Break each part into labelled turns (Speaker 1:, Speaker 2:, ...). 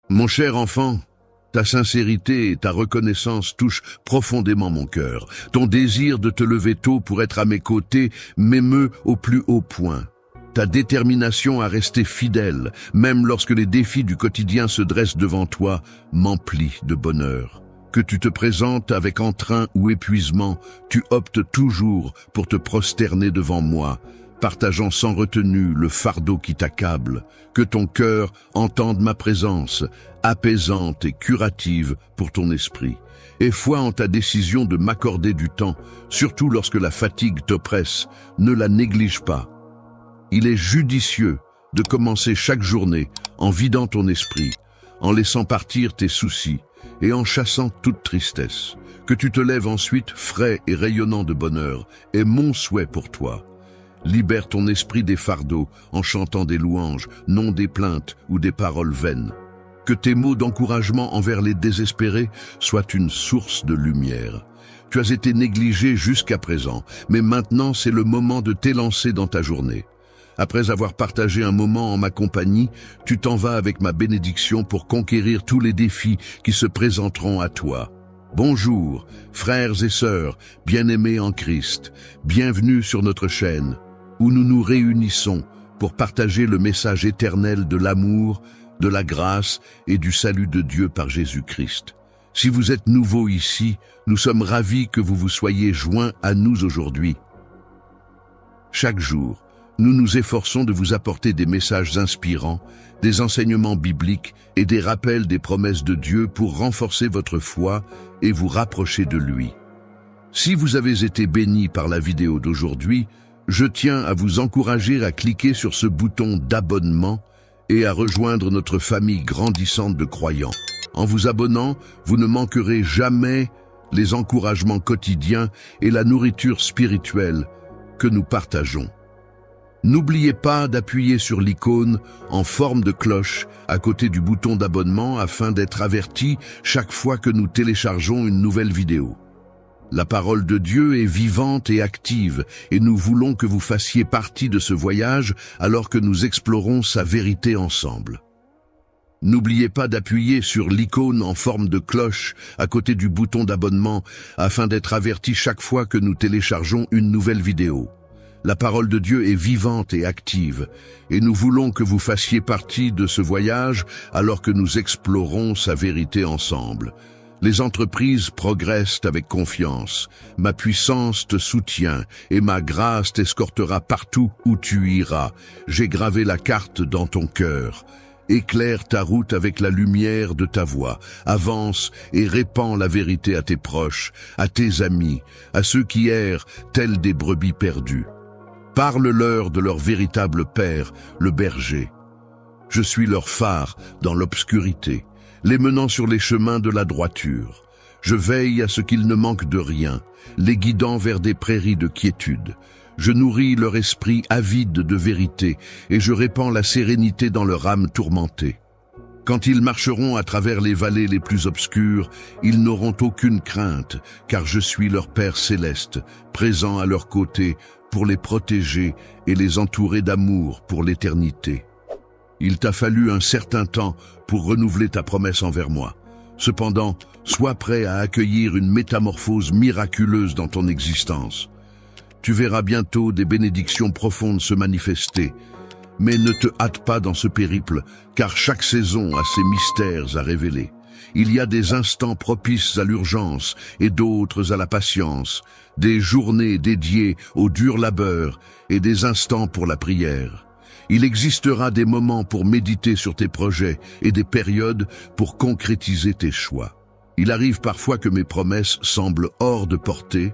Speaker 1: Mon cher enfant, ta sincérité et ta reconnaissance touchent profondément mon cœur. Ton désir de te lever tôt pour être à mes côtés m'émeut au plus haut point. Ta détermination à rester fidèle, même lorsque les défis du quotidien se dressent devant toi, m'emplit de bonheur. Que tu te présentes avec entrain ou épuisement, tu optes toujours pour te prosterner devant moi, partageant sans retenue le fardeau qui t'accable. Que ton cœur entende ma présence, apaisante et curative pour ton esprit. Aie foi en ta décision de m'accorder du temps, surtout lorsque la fatigue t'oppresse, ne la néglige pas. Il est judicieux de commencer chaque journée en vidant ton esprit, en laissant partir tes soucis et en chassant toute tristesse. Que tu te lèves ensuite frais et rayonnant de bonheur est mon souhait pour toi. Libère ton esprit des fardeaux en chantant des louanges, non des plaintes ou des paroles vaines. Que tes mots d'encouragement envers les désespérés soient une source de lumière. Tu as été négligé jusqu'à présent, mais maintenant c'est le moment de t'élancer dans ta journée. Après avoir partagé un moment en ma compagnie, tu t'en vas avec ma bénédiction pour conquérir tous les défis qui se présenteront à toi. Bonjour, frères et sœurs, bien-aimés en Christ, bienvenue sur notre chaîne, où nous nous réunissons pour partager le message éternel de l'amour, de la grâce et du salut de Dieu par Jésus-Christ. Si vous êtes nouveau ici, nous sommes ravis que vous vous soyez joints à nous aujourd'hui. Chaque jour, nous nous efforçons de vous apporter des messages inspirants, des enseignements bibliques et des rappels des promesses de Dieu pour renforcer votre foi et vous rapprocher de lui. Si vous avez été béni par la vidéo d'aujourd'hui, je tiens à vous encourager à cliquer sur ce bouton d'abonnement et à rejoindre notre famille grandissante de croyants. En vous abonnant, vous ne manquerez jamais les encouragements quotidiens et la nourriture spirituelle que nous partageons. N'oubliez pas d'appuyer sur l'icône en forme de cloche à côté du bouton d'abonnement afin d'être averti chaque fois que nous téléchargeons une nouvelle vidéo. La parole de Dieu est vivante et active et nous voulons que vous fassiez partie de ce voyage alors que nous explorons sa vérité ensemble. N'oubliez pas d'appuyer sur l'icône en forme de cloche à côté du bouton d'abonnement afin d'être averti chaque fois que nous téléchargeons une nouvelle vidéo. La parole de Dieu est vivante et active, et nous voulons que vous fassiez partie de ce voyage alors que nous explorons sa vérité ensemble. Les entreprises progressent avec confiance. Ma puissance te soutient et ma grâce t'escortera partout où tu iras. J'ai gravé la carte dans ton cœur. Éclaire ta route avec la lumière de ta voix. Avance et répands la vérité à tes proches, à tes amis, à ceux qui errent tels des brebis perdues. Parle-leur de leur véritable Père, le berger. Je suis leur phare dans l'obscurité, les menant sur les chemins de la droiture. Je veille à ce qu'ils ne manquent de rien, les guidant vers des prairies de quiétude. Je nourris leur esprit avide de vérité et je répands la sérénité dans leur âme tourmentée. Quand ils marcheront à travers les vallées les plus obscures, ils n'auront aucune crainte, car je suis leur Père céleste, présent à leur côté, pour les protéger et les entourer d'amour pour l'éternité. Il t'a fallu un certain temps pour renouveler ta promesse envers moi. Cependant, sois prêt à accueillir une métamorphose miraculeuse dans ton existence. Tu verras bientôt des bénédictions profondes se manifester, mais ne te hâte pas dans ce périple, car chaque saison a ses mystères à révéler. Il y a des instants propices à l'urgence et d'autres à la patience, des journées dédiées au dur labeur et des instants pour la prière. Il existera des moments pour méditer sur tes projets et des périodes pour concrétiser tes choix. Il arrive parfois que mes promesses semblent hors de portée,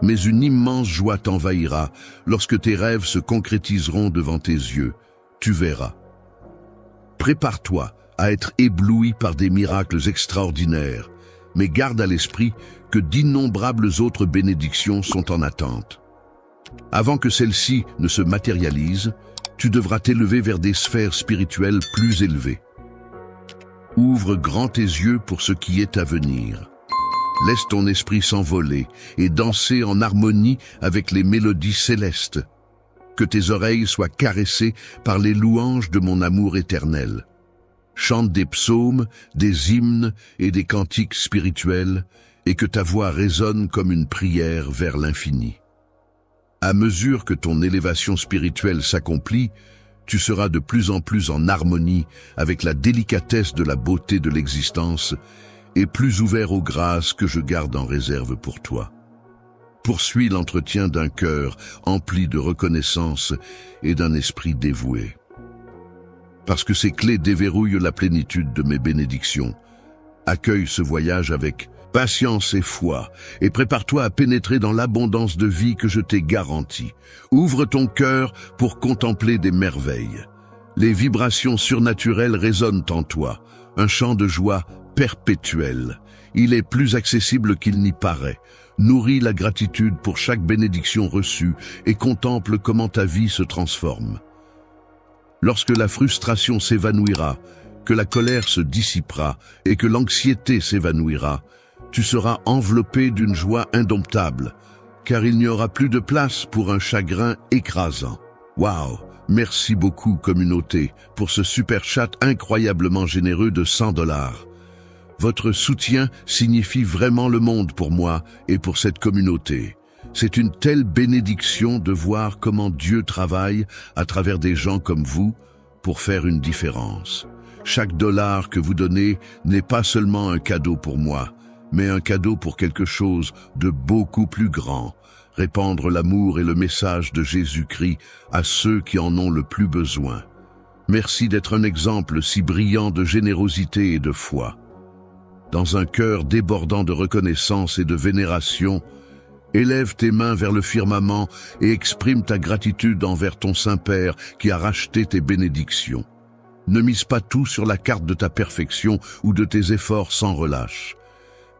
Speaker 1: mais une immense joie t'envahira lorsque tes rêves se concrétiseront devant tes yeux. Tu verras. Prépare-toi à être ébloui par des miracles extraordinaires, mais garde à l'esprit que d'innombrables autres bénédictions sont en attente. Avant que celles-ci ne se matérialisent, tu devras t'élever vers des sphères spirituelles plus élevées. Ouvre grand tes yeux pour ce qui est à venir. Laisse ton esprit s'envoler et danser en harmonie avec les mélodies célestes. Que tes oreilles soient caressées par les louanges de mon amour éternel. Chante des psaumes, des hymnes et des cantiques spirituels, et que ta voix résonne comme une prière vers l'infini. À mesure que ton élévation spirituelle s'accomplit, tu seras de plus en plus en harmonie avec la délicatesse de la beauté de l'existence et plus ouvert aux grâces que je garde en réserve pour toi. Poursuis l'entretien d'un cœur empli de reconnaissance et d'un esprit dévoué. Parce que ces clés déverrouillent la plénitude de mes bénédictions. Accueille ce voyage avec patience et foi, et prépare-toi à pénétrer dans l'abondance de vie que je t'ai garantie. Ouvre ton cœur pour contempler des merveilles. Les vibrations surnaturelles résonnent en toi, un chant de joie perpétuel. Il est plus accessible qu'il n'y paraît. Nourris la gratitude pour chaque bénédiction reçue et contemple comment ta vie se transforme. Lorsque la frustration s'évanouira, que la colère se dissipera et que l'anxiété s'évanouira, tu seras enveloppé d'une joie indomptable, car il n'y aura plus de place pour un chagrin écrasant. Waouh! Merci beaucoup, communauté, pour ce super chat incroyablement généreux de $100. Votre soutien signifie vraiment le monde pour moi et pour cette communauté. C'est une telle bénédiction de voir comment Dieu travaille à travers des gens comme vous pour faire une différence. Chaque dollar que vous donnez n'est pas seulement un cadeau pour moi, mais un cadeau pour quelque chose de beaucoup plus grand, répandre l'amour et le message de Jésus-Christ à ceux qui en ont le plus besoin. Merci d'être un exemple si brillant de générosité et de foi. Dans un cœur débordant de reconnaissance et de vénération, élève tes mains vers le firmament et exprime ta gratitude envers ton Saint-Père qui a racheté tes bénédictions. Ne mise pas tout sur la carte de ta perfection ou de tes efforts sans relâche.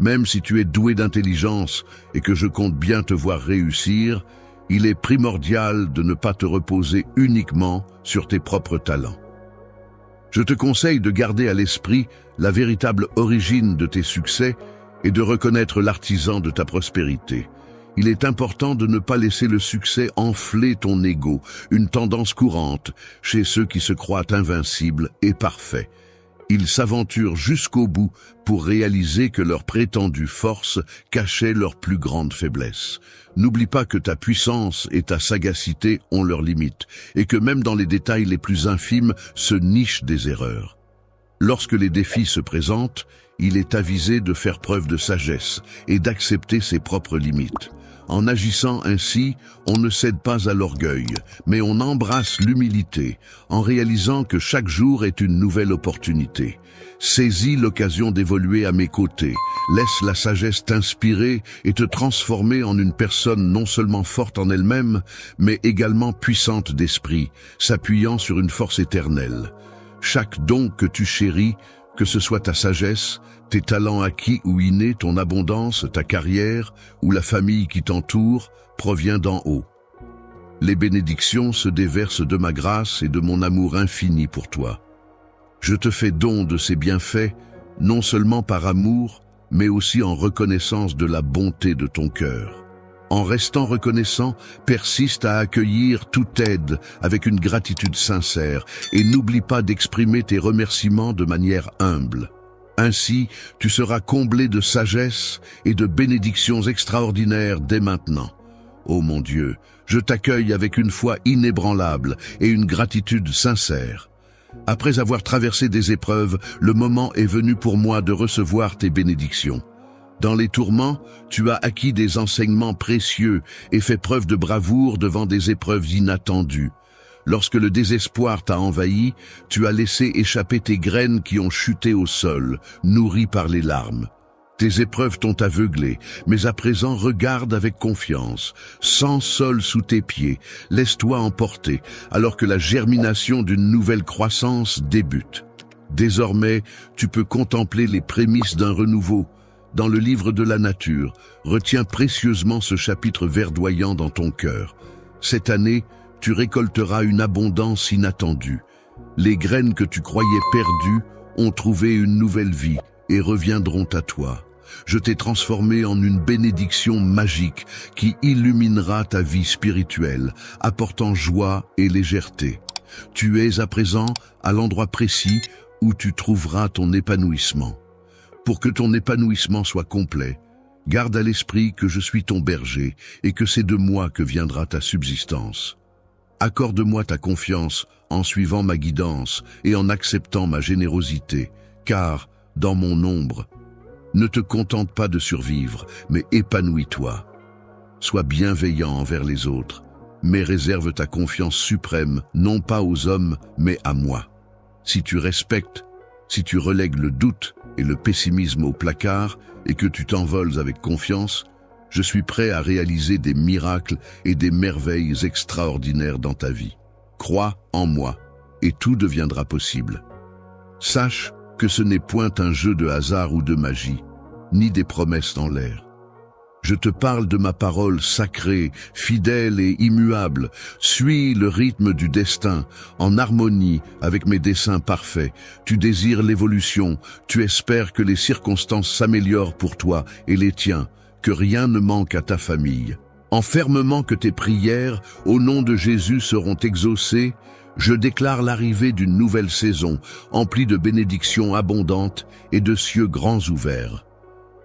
Speaker 1: Même si tu es doué d'intelligence et que je compte bien te voir réussir, il est primordial de ne pas te reposer uniquement sur tes propres talents. Je te conseille de garder à l'esprit la véritable origine de tes succès et de reconnaître l'artisan de ta prospérité. Il est important de ne pas laisser le succès enfler ton ego, une tendance courante chez ceux qui se croient invincibles et parfaits. Ils s'aventurent jusqu'au bout pour réaliser que leur prétendue force cachait leur plus grande faiblesse. N'oublie pas que ta puissance et ta sagacité ont leurs limites, et que même dans les détails les plus infimes se nichent des erreurs. Lorsque les défis se présentent, il est avisé de faire preuve de sagesse et d'accepter ses propres limites. En agissant ainsi, on ne cède pas à l'orgueil, mais on embrasse l'humilité, en réalisant que chaque jour est une nouvelle opportunité. Saisis l'occasion d'évoluer à mes côtés, laisse la sagesse t'inspirer et te transformer en une personne non seulement forte en elle-même, mais également puissante d'esprit, s'appuyant sur une force éternelle. Chaque don que tu chéris, que ce soit ta sagesse, tes talents acquis ou innés, ton abondance, ta carrière ou la famille qui t'entoure, provient d'en haut. Les bénédictions se déversent de ma grâce et de mon amour infini pour toi. Je te fais don de ces bienfaits, non seulement par amour, mais aussi en reconnaissance de la bonté de ton cœur. En restant reconnaissant, persiste à accueillir toute aide avec une gratitude sincère et n'oublie pas d'exprimer tes remerciements de manière humble. Ainsi, tu seras comblé de sagesse et de bénédictions extraordinaires dès maintenant. Ô mon Dieu, je t'accueille avec une foi inébranlable et une gratitude sincère. Après avoir traversé des épreuves, le moment est venu pour moi de recevoir tes bénédictions. Dans les tourments, tu as acquis des enseignements précieux et fait preuve de bravoure devant des épreuves inattendues. Lorsque le désespoir t'a envahi, tu as laissé échapper tes graines qui ont chuté au sol, nourries par les larmes. Tes épreuves t'ont aveuglé, mais à présent regarde avec confiance, sans sol sous tes pieds, laisse-toi emporter, alors que la germination d'une nouvelle croissance débute. Désormais, tu peux contempler les prémices d'un renouveau. Dans le livre de la nature, retiens précieusement ce chapitre verdoyant dans ton cœur. Cette année, tu récolteras une abondance inattendue. Les graines que tu croyais perdues ont trouvé une nouvelle vie et reviendront à toi. Je t'ai transformé en une bénédiction magique qui illuminera ta vie spirituelle, apportant joie et légèreté. Tu es à présent à l'endroit précis où tu trouveras ton épanouissement. Pour que ton épanouissement soit complet, garde à l'esprit que je suis ton berger et que c'est de moi que viendra ta subsistance. Accorde-moi ta confiance en suivant ma guidance et en acceptant ma générosité, car, dans mon ombre, ne te contente pas de survivre, mais épanouis-toi. Sois bienveillant envers les autres, mais réserve ta confiance suprême, non pas aux hommes, mais à moi. Si tu respectes, si tu relègues le doute et le pessimisme au placard et que tu t'envoles avec confiance, je suis prêt à réaliser des miracles et des merveilles extraordinaires dans ta vie. Crois en moi et tout deviendra possible. Sache que ce n'est point un jeu de hasard ou de magie, ni des promesses en l'air. Je te parle de ma parole sacrée, fidèle et immuable. Suis le rythme du destin, en harmonie avec mes desseins parfaits. Tu désires l'évolution, tu espères que les circonstances s'améliorent pour toi et les tiens, que rien ne manque à ta famille. En fermement que tes prières, au nom de Jésus, seront exaucées, je déclare l'arrivée d'une nouvelle saison, emplie de bénédictions abondantes et de cieux grands ouverts.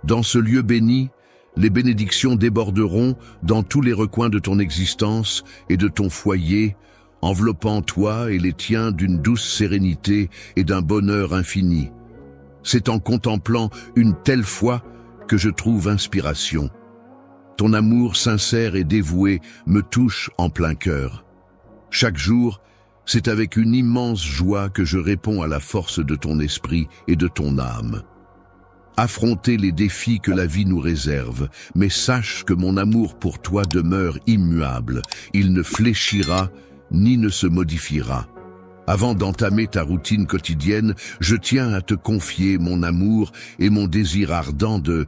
Speaker 1: Dans ce lieu béni, les bénédictions déborderont dans tous les recoins de ton existence et de ton foyer, enveloppant toi et les tiens d'une douce sérénité et d'un bonheur infini. C'est en contemplant une telle foi que je trouve inspiration. Ton amour sincère et dévoué me touche en plein cœur. Chaque jour, c'est avec une immense joie que je réponds à la force de ton esprit et de ton âme. Affronter les défis que la vie nous réserve, mais sache que mon amour pour toi demeure immuable. Il ne fléchira ni ne se modifiera. Avant d'entamer ta routine quotidienne, je tiens à te confier mon amour et mon désir ardent de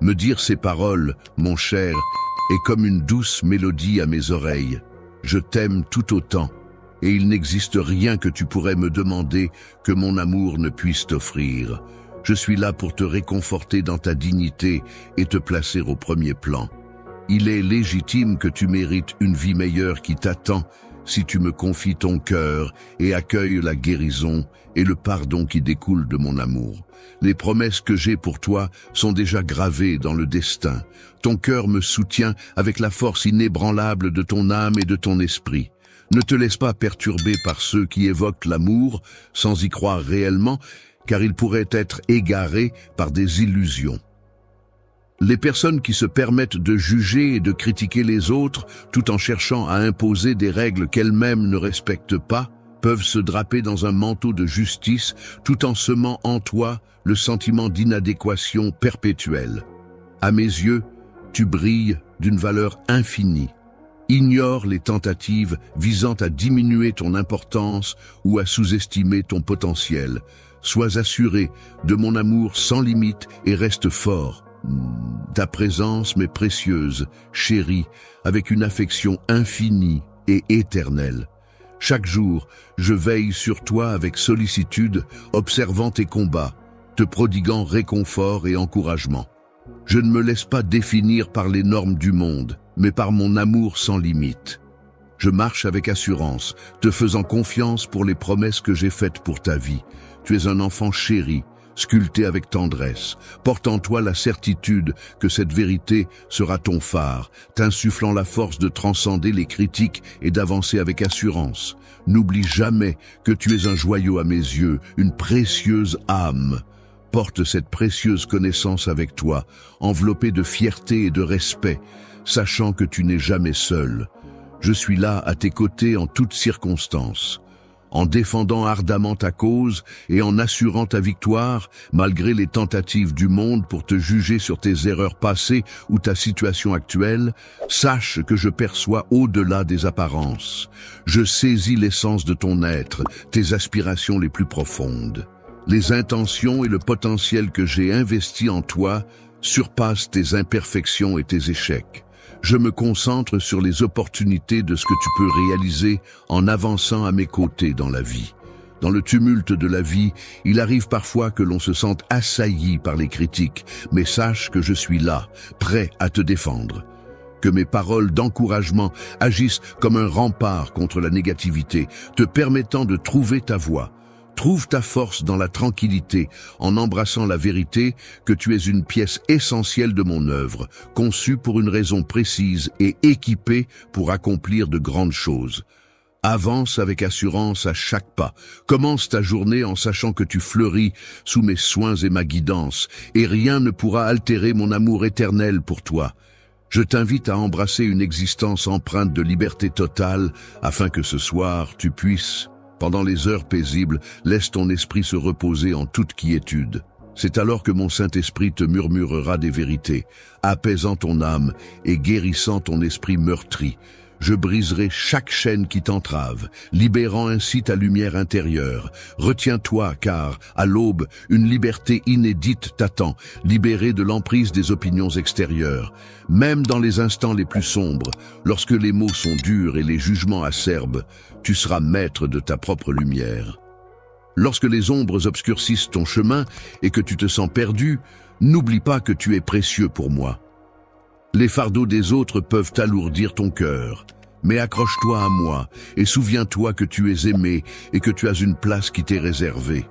Speaker 1: me dire ces paroles, mon cher, est comme une douce mélodie à mes oreilles. Je t'aime tout autant, et il n'existe rien que tu pourrais me demander que mon amour ne puisse t'offrir. Je suis là pour te réconforter dans ta dignité et te placer au premier plan. Il est légitime que tu mérites une vie meilleure qui t'attend si tu me confies ton cœur et accueilles la guérison et le pardon qui découlent de mon amour. Les promesses que j'ai pour toi sont déjà gravées dans le destin. Ton cœur me soutient avec la force inébranlable de ton âme et de ton esprit. Ne te laisse pas perturber par ceux qui évoquent l'amour sans y croire réellement, car il pourrait être égaré par des illusions. Les personnes qui se permettent de juger et de critiquer les autres, tout en cherchant à imposer des règles qu'elles-mêmes ne respectent pas, peuvent se draper dans un manteau de justice, tout en semant en toi le sentiment d'inadéquation perpétuelle. À mes yeux, tu brilles d'une valeur infinie. Ignore les tentatives visant à diminuer ton importance ou à sous-estimer ton potentiel. Sois assuré de mon amour sans limite et reste fort. Ta présence m'est précieuse, chérie, avec une affection infinie et éternelle. Chaque jour, je veille sur toi avec sollicitude, observant tes combats, te prodiguant réconfort et encouragement. Je ne me laisse pas définir par les normes du monde, mais par mon amour sans limite. Je marche avec assurance, te faisant confiance pour les promesses que j'ai faites pour ta vie. Tu es un enfant chéri, sculpté avec tendresse. Porte en toi la certitude que cette vérité sera ton phare, t'insufflant la force de transcender les critiques et d'avancer avec assurance. N'oublie jamais que tu es un joyau à mes yeux, une précieuse âme. Porte cette précieuse connaissance avec toi, enveloppée de fierté et de respect, sachant que tu n'es jamais seul. Je suis là à tes côtés en toutes circonstances. En défendant ardemment ta cause et en assurant ta victoire, malgré les tentatives du monde pour te juger sur tes erreurs passées ou ta situation actuelle, sache que je perçois au-delà des apparences. Je saisis l'essence de ton être, tes aspirations les plus profondes. Les intentions et le potentiel que j'ai investis en toi surpassent tes imperfections et tes échecs. Je me concentre sur les opportunités de ce que tu peux réaliser en avançant à mes côtés dans la vie. Dans le tumulte de la vie, il arrive parfois que l'on se sente assailli par les critiques, mais sache que je suis là, prêt à te défendre. Que mes paroles d'encouragement agissent comme un rempart contre la négativité, te permettant de trouver ta voie. Trouve ta force dans la tranquillité, en embrassant la vérité que tu es une pièce essentielle de mon œuvre, conçue pour une raison précise et équipée pour accomplir de grandes choses. Avance avec assurance à chaque pas. Commence ta journée en sachant que tu fleuris sous mes soins et ma guidance, et rien ne pourra altérer mon amour éternel pour toi. Je t'invite à embrasser une existence empreinte de liberté totale, afin que ce soir tu puisses, pendant les heures paisibles, laisse ton esprit se reposer en toute quiétude. C'est alors que mon Saint-Esprit te murmurera des vérités, apaisant ton âme et guérissant ton esprit meurtri. Je briserai chaque chaîne qui t'entrave, libérant ainsi ta lumière intérieure. Retiens-toi, car, à l'aube, une liberté inédite t'attend, libérée de l'emprise des opinions extérieures. Même dans les instants les plus sombres, lorsque les mots sont durs et les jugements acerbes, tu seras maître de ta propre lumière. Lorsque les ombres obscurcissent ton chemin et que tu te sens perdu, n'oublie pas que tu es précieux pour moi. Les fardeaux des autres peuvent alourdir ton cœur, mais accroche-toi à moi et souviens-toi que tu es aimé et que tu as une place qui t'est réservée.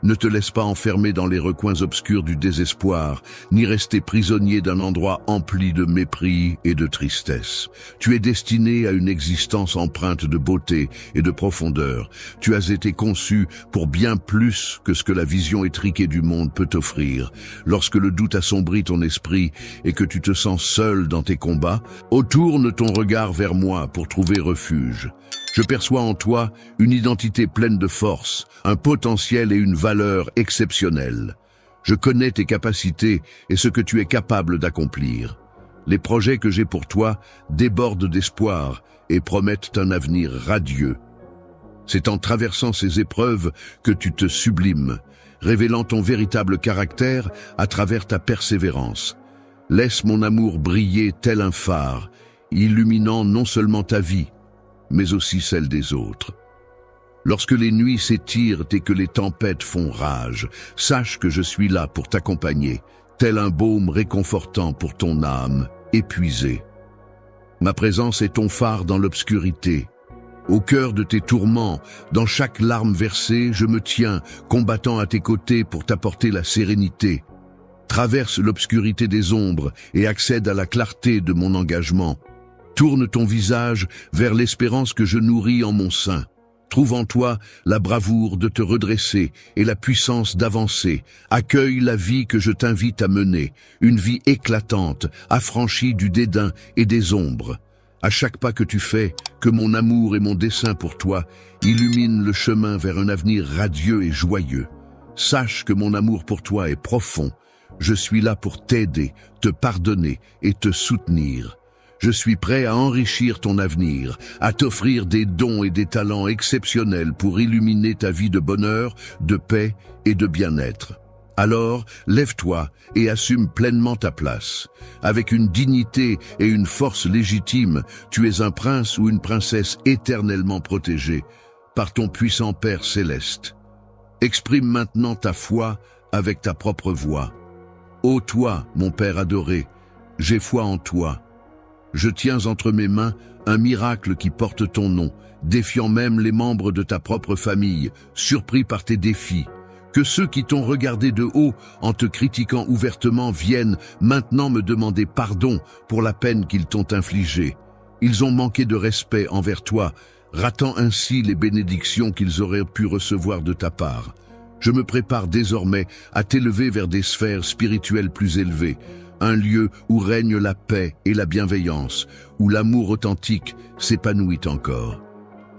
Speaker 1: Ne te laisse pas enfermer dans les recoins obscurs du désespoir, ni rester prisonnier d'un endroit empli de mépris et de tristesse. Tu es destiné à une existence empreinte de beauté et de profondeur. Tu as été conçu pour bien plus que ce que la vision étriquée du monde peut t'offrir. Lorsque le doute assombrit ton esprit et que tu te sens seul dans tes combats, tourne ton regard vers moi pour trouver refuge. Je perçois en toi une identité pleine de force, un potentiel et une valeur exceptionnelle. Je connais tes capacités et ce que tu es capable d'accomplir. Les projets que j'ai pour toi débordent d'espoir et promettent un avenir radieux. C'est en traversant ces épreuves que tu te sublimes, révélant ton véritable caractère à travers ta persévérance. Laisse mon amour briller tel un phare, illuminant non seulement ta vie, mais aussi celle des autres. Lorsque les nuits s'étirent et que les tempêtes font rage, sache que je suis là pour t'accompagner, tel un baume réconfortant pour ton âme épuisée. Ma présence est ton phare dans l'obscurité. Au cœur de tes tourments, dans chaque larme versée, je me tiens, combattant à tes côtés pour t'apporter la sérénité. Traverse l'obscurité des ombres et accède à la clarté de mon engagement. Tourne ton visage vers l'espérance que je nourris en mon sein. Trouve en toi la bravoure de te redresser et la puissance d'avancer. Accueille la vie que je t'invite à mener, une vie éclatante, affranchie du dédain et des ombres. À chaque pas que tu fais, que mon amour et mon dessein pour toi illuminent le chemin vers un avenir radieux et joyeux. Sache que mon amour pour toi est profond. Je suis là pour t'aider, te pardonner et te soutenir. Je suis prêt à enrichir ton avenir, à t'offrir des dons et des talents exceptionnels pour illuminer ta vie de bonheur, de paix et de bien-être. Alors, lève-toi et assume pleinement ta place. Avec une dignité et une force légitime, tu es un prince ou une princesse éternellement protégée par ton puissant Père céleste. Exprime maintenant ta foi avec ta propre voix. Ô toi, mon Père adoré, j'ai foi en toi. Je tiens entre mes mains un miracle qui porte ton nom, défiant même les membres de ta propre famille, surpris par tes défis. Que ceux qui t'ont regardé de haut en te critiquant ouvertement viennent maintenant me demander pardon pour la peine qu'ils t'ont infligée. Ils ont manqué de respect envers toi, ratant ainsi les bénédictions qu'ils auraient pu recevoir de ta part. Je me prépare désormais à t'élever vers des sphères spirituelles plus élevées, un lieu où règne la paix et la bienveillance, où l'amour authentique s'épanouit encore.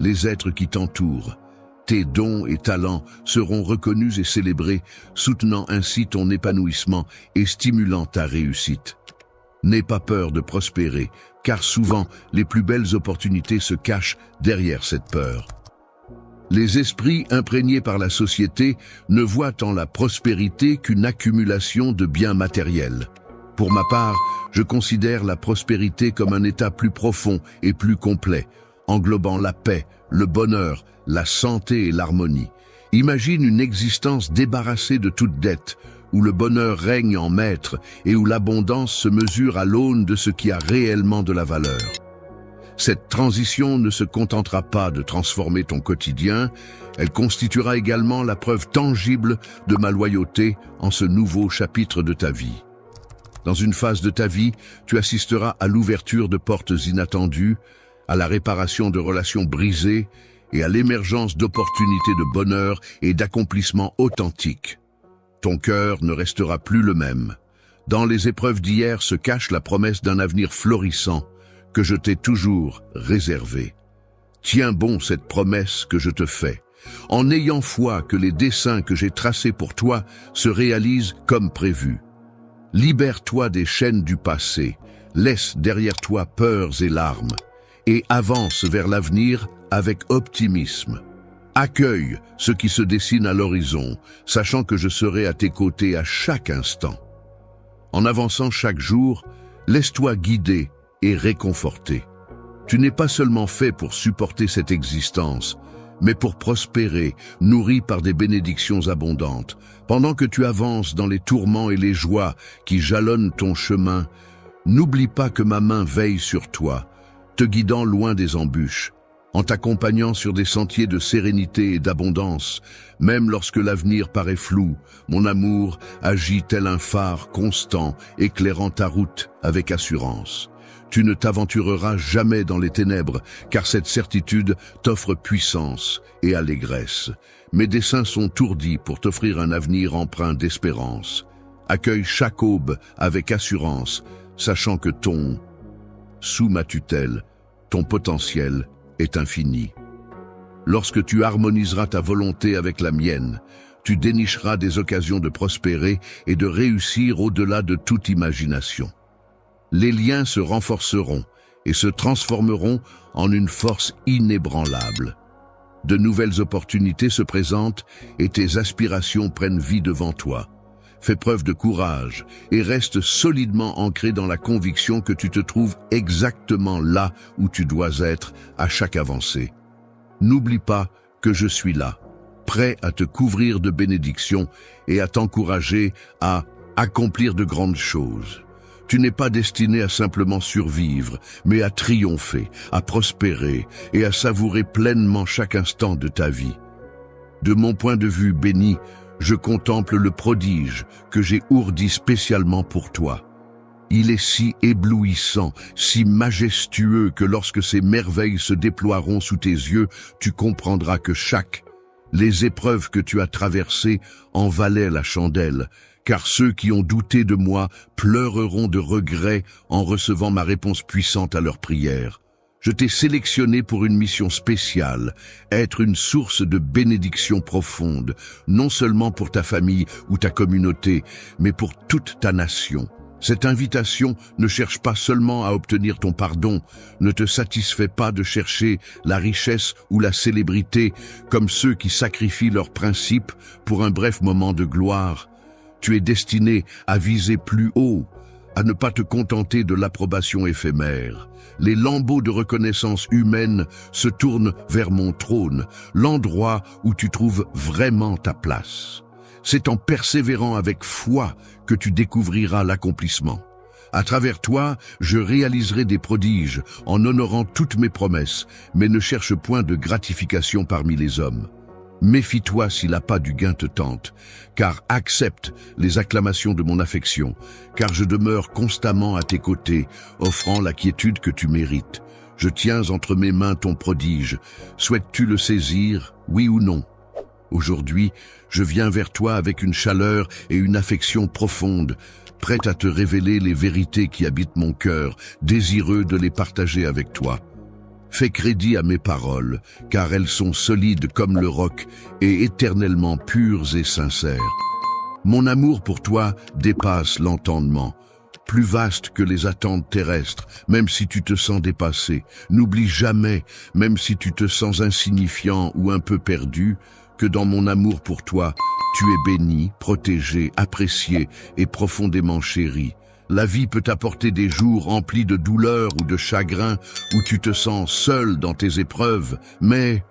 Speaker 1: Les êtres qui t'entourent, tes dons et talents seront reconnus et célébrés, soutenant ainsi ton épanouissement et stimulant ta réussite. N'aie pas peur de prospérer, car souvent les plus belles opportunités se cachent derrière cette peur. Les esprits imprégnés par la société ne voient en la prospérité qu'une accumulation de biens matériels. Pour ma part, je considère la prospérité comme un état plus profond et plus complet, englobant la paix, le bonheur, la santé et l'harmonie. Imagine une existence débarrassée de toute dette, où le bonheur règne en maître et où l'abondance se mesure à l'aune de ce qui a réellement de la valeur. Cette transition ne se contentera pas de transformer ton quotidien, elle constituera également la preuve tangible de ma loyauté en ce nouveau chapitre de ta vie. Dans une phase de ta vie, tu assisteras à l'ouverture de portes inattendues, à la réparation de relations brisées et à l'émergence d'opportunités de bonheur et d'accomplissements authentiques. Ton cœur ne restera plus le même. Dans les épreuves d'hier se cache la promesse d'un avenir florissant que je t'ai toujours réservé. Tiens bon cette promesse que je te fais, en ayant foi que les desseins que j'ai tracés pour toi se réalisent comme prévu. Libère-toi des chaînes du passé, laisse derrière toi peurs et larmes, et avance vers l'avenir avec optimisme. Accueille ce qui se dessine à l'horizon, sachant que je serai à tes côtés à chaque instant. En avançant chaque jour, laisse-toi guider et réconforter. Tu n'es pas seulement fait pour supporter cette existence, mais pour prospérer, nourri par des bénédictions abondantes. Pendant que tu avances dans les tourments et les joies qui jalonnent ton chemin, n'oublie pas que ma main veille sur toi, te guidant loin des embûches, en t'accompagnant sur des sentiers de sérénité et d'abondance. Même lorsque l'avenir paraît flou, mon amour agit tel un phare constant, éclairant ta route avec assurance. Tu ne t'aventureras jamais dans les ténèbres, car cette certitude t'offre puissance et allégresse. Mes desseins sont ourdis pour t'offrir un avenir empreint d'espérance. Accueille chaque aube avec assurance, sachant que sous ma tutelle, ton potentiel est infini. Lorsque tu harmoniseras ta volonté avec la mienne, tu dénicheras des occasions de prospérer et de réussir au-delà de toute imagination. Les liens se renforceront et se transformeront en une force inébranlable. De nouvelles opportunités se présentent et tes aspirations prennent vie devant toi. Fais preuve de courage et reste solidement ancré dans la conviction que tu te trouves exactement là où tu dois être à chaque avancée. N'oublie pas que je suis là, prêt à te couvrir de bénédictions et à t'encourager à accomplir de grandes choses. Tu n'es pas destiné à simplement survivre, mais à triompher, à prospérer et à savourer pleinement chaque instant de ta vie. De mon point de vue béni, je contemple le prodige que j'ai ourdi spécialement pour toi. Il est si éblouissant, si majestueux que lorsque ces merveilles se déploieront sous tes yeux, tu comprendras que les épreuves que tu as traversées en valaient la chandelle, car ceux qui ont douté de moi pleureront de regret en recevant ma réponse puissante à leurs prières. Je t'ai sélectionné pour une mission spéciale, être une source de bénédiction profonde, non seulement pour ta famille ou ta communauté, mais pour toute ta nation. Cette invitation ne cherche pas seulement à obtenir ton pardon, ne te satisfait pas de chercher la richesse ou la célébrité comme ceux qui sacrifient leurs principes pour un bref moment de gloire. Tu es destiné à viser plus haut, à ne pas te contenter de l'approbation éphémère. Les lambeaux de reconnaissance humaine se tournent vers mon trône, l'endroit où tu trouves vraiment ta place. C'est en persévérant avec foi que tu découvriras l'accomplissement. À travers toi, je réaliserai des prodiges en honorant toutes mes promesses, mais ne cherche point de gratification parmi les hommes. Méfie-toi si l'appât du gain te tente, car accepte les acclamations de mon affection, car je demeure constamment à tes côtés, offrant la quiétude que tu mérites. Je tiens entre mes mains ton prodige. Souhaites-tu le saisir, oui ou non? Aujourd'hui, je viens vers toi avec une chaleur et une affection profonde, prête à te révéler les vérités qui habitent mon cœur, désireux de les partager avec toi. Fais crédit à mes paroles, car elles sont solides comme le roc et éternellement pures et sincères. Mon amour pour toi dépasse l'entendement, plus vaste que les attentes terrestres, même si tu te sens dépassé. N'oublie jamais, même si tu te sens insignifiant ou un peu perdu, que dans mon amour pour toi, tu es béni, protégé, apprécié et profondément chéri. La vie peut t'apporter des jours remplis de douleur ou de chagrin, où tu te sens seul dans tes épreuves, mais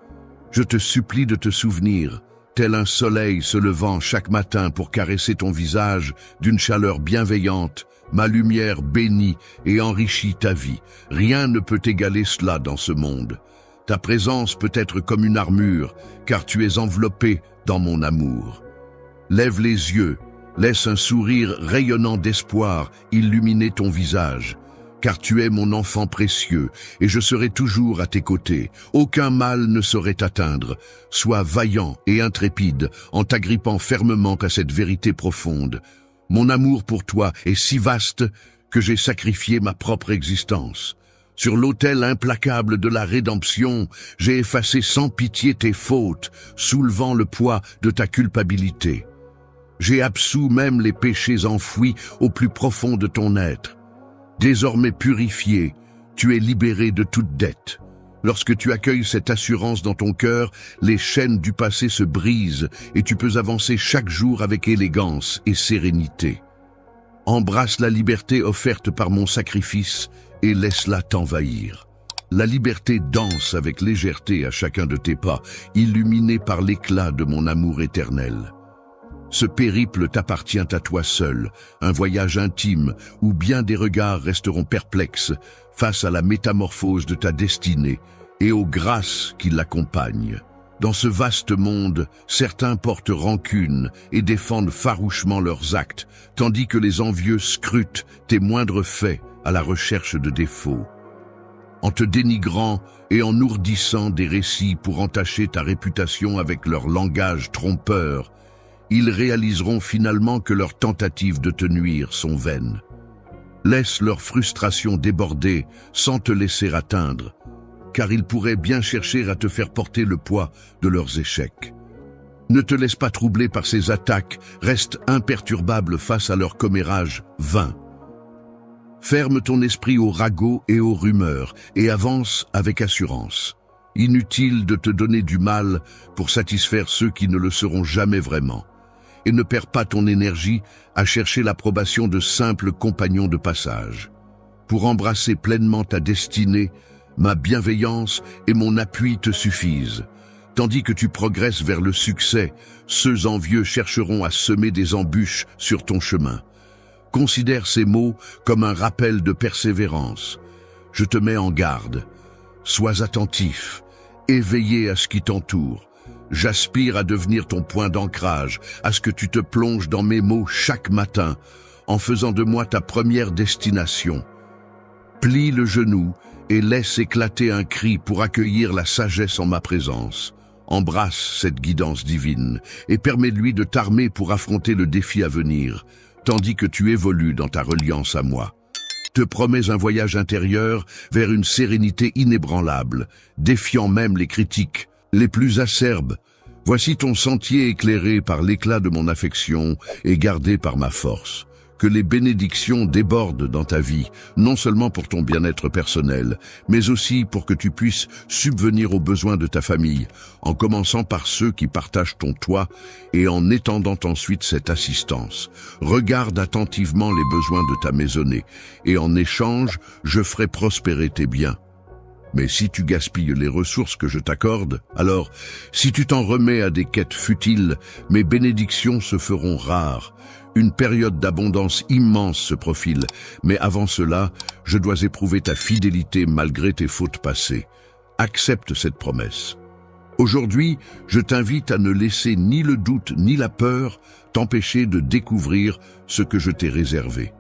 Speaker 1: je te supplie de te souvenir, tel un soleil se levant chaque matin pour caresser ton visage d'une chaleur bienveillante, ma lumière bénit et enrichit ta vie. Rien ne peut égaler cela dans ce monde. Ta présence peut être comme une armure, car tu es enveloppé dans mon amour. Lève les yeux, laisse un sourire rayonnant d'espoir illuminer ton visage, car tu es mon enfant précieux, et je serai toujours à tes côtés. Aucun mal ne saurait t'atteindre. Sois vaillant et intrépide en t'agrippant fermement à cette vérité profonde. Mon amour pour toi est si vaste que j'ai sacrifié ma propre existence. Sur l'autel implacable de la rédemption, j'ai effacé sans pitié tes fautes, soulevant le poids de ta culpabilité. J'ai absous même les péchés enfouis au plus profond de ton être. Désormais purifié, tu es libéré de toute dette. Lorsque tu accueilles cette assurance dans ton cœur, les chaînes du passé se brisent et tu peux avancer chaque jour avec élégance et sérénité. Embrasse la liberté offerte par mon sacrifice et laisse-la t'envahir. La liberté danse avec légèreté à chacun de tes pas, illuminée par l'éclat de mon amour éternel. Ce périple t'appartient à toi seul, un voyage intime où bien des regards resteront perplexes face à la métamorphose de ta destinée et aux grâces qui l'accompagnent. Dans ce vaste monde, certains portent rancune et défendent farouchement leurs actes, tandis que les envieux scrutent tes moindres faits à la recherche de défauts. En te dénigrant et en ourdissant des récits pour entacher ta réputation avec leur langage trompeur, ils réaliseront finalement que leurs tentatives de te nuire sont vaines. Laisse leur frustration déborder sans te laisser atteindre, car ils pourraient bien chercher à te faire porter le poids de leurs échecs. Ne te laisse pas troubler par ces attaques, reste imperturbable face à leur commérage vain. Ferme ton esprit aux ragots et aux rumeurs et avance avec assurance. Inutile de te donner du mal pour satisfaire ceux qui ne le seront jamais vraiment. Et ne perds pas ton énergie à chercher l'approbation de simples compagnons de passage. Pour embrasser pleinement ta destinée, ma bienveillance et mon appui te suffisent. Tandis que tu progresses vers le succès, ceux envieux chercheront à semer des embûches sur ton chemin. Considère ces mots comme un rappel de persévérance. Je te mets en garde. Sois attentif, éveillé à ce qui t'entoure. J'aspire à devenir ton point d'ancrage, à ce que tu te plonges dans mes mots chaque matin, en faisant de moi ta première destination. Plie le genou et laisse éclater un cri pour accueillir la sagesse en ma présence. Embrasse cette guidance divine et permets-lui de t'armer pour affronter le défi à venir, tandis que tu évolues dans ta reliance à moi. Te promets un voyage intérieur vers une sérénité inébranlable, défiant même les critiques les plus acerbes. Voici ton sentier éclairé par l'éclat de mon affection et gardé par ma force. Que les bénédictions débordent dans ta vie, non seulement pour ton bien-être personnel, mais aussi pour que tu puisses subvenir aux besoins de ta famille, en commençant par ceux qui partagent ton toit et en étendant ensuite cette assistance. Regarde attentivement les besoins de ta maisonnée, et en échange, je ferai prospérer tes biens. Mais si tu gaspilles les ressources que je t'accorde, alors, si tu t'en remets à des quêtes futiles, mes bénédictions se feront rares. Une période d'abondance immense se profile, mais avant cela, je dois éprouver ta fidélité malgré tes fautes passées. Accepte cette promesse. Aujourd'hui, je t'invite à ne laisser ni le doute ni la peur t'empêcher de découvrir ce que je t'ai réservé.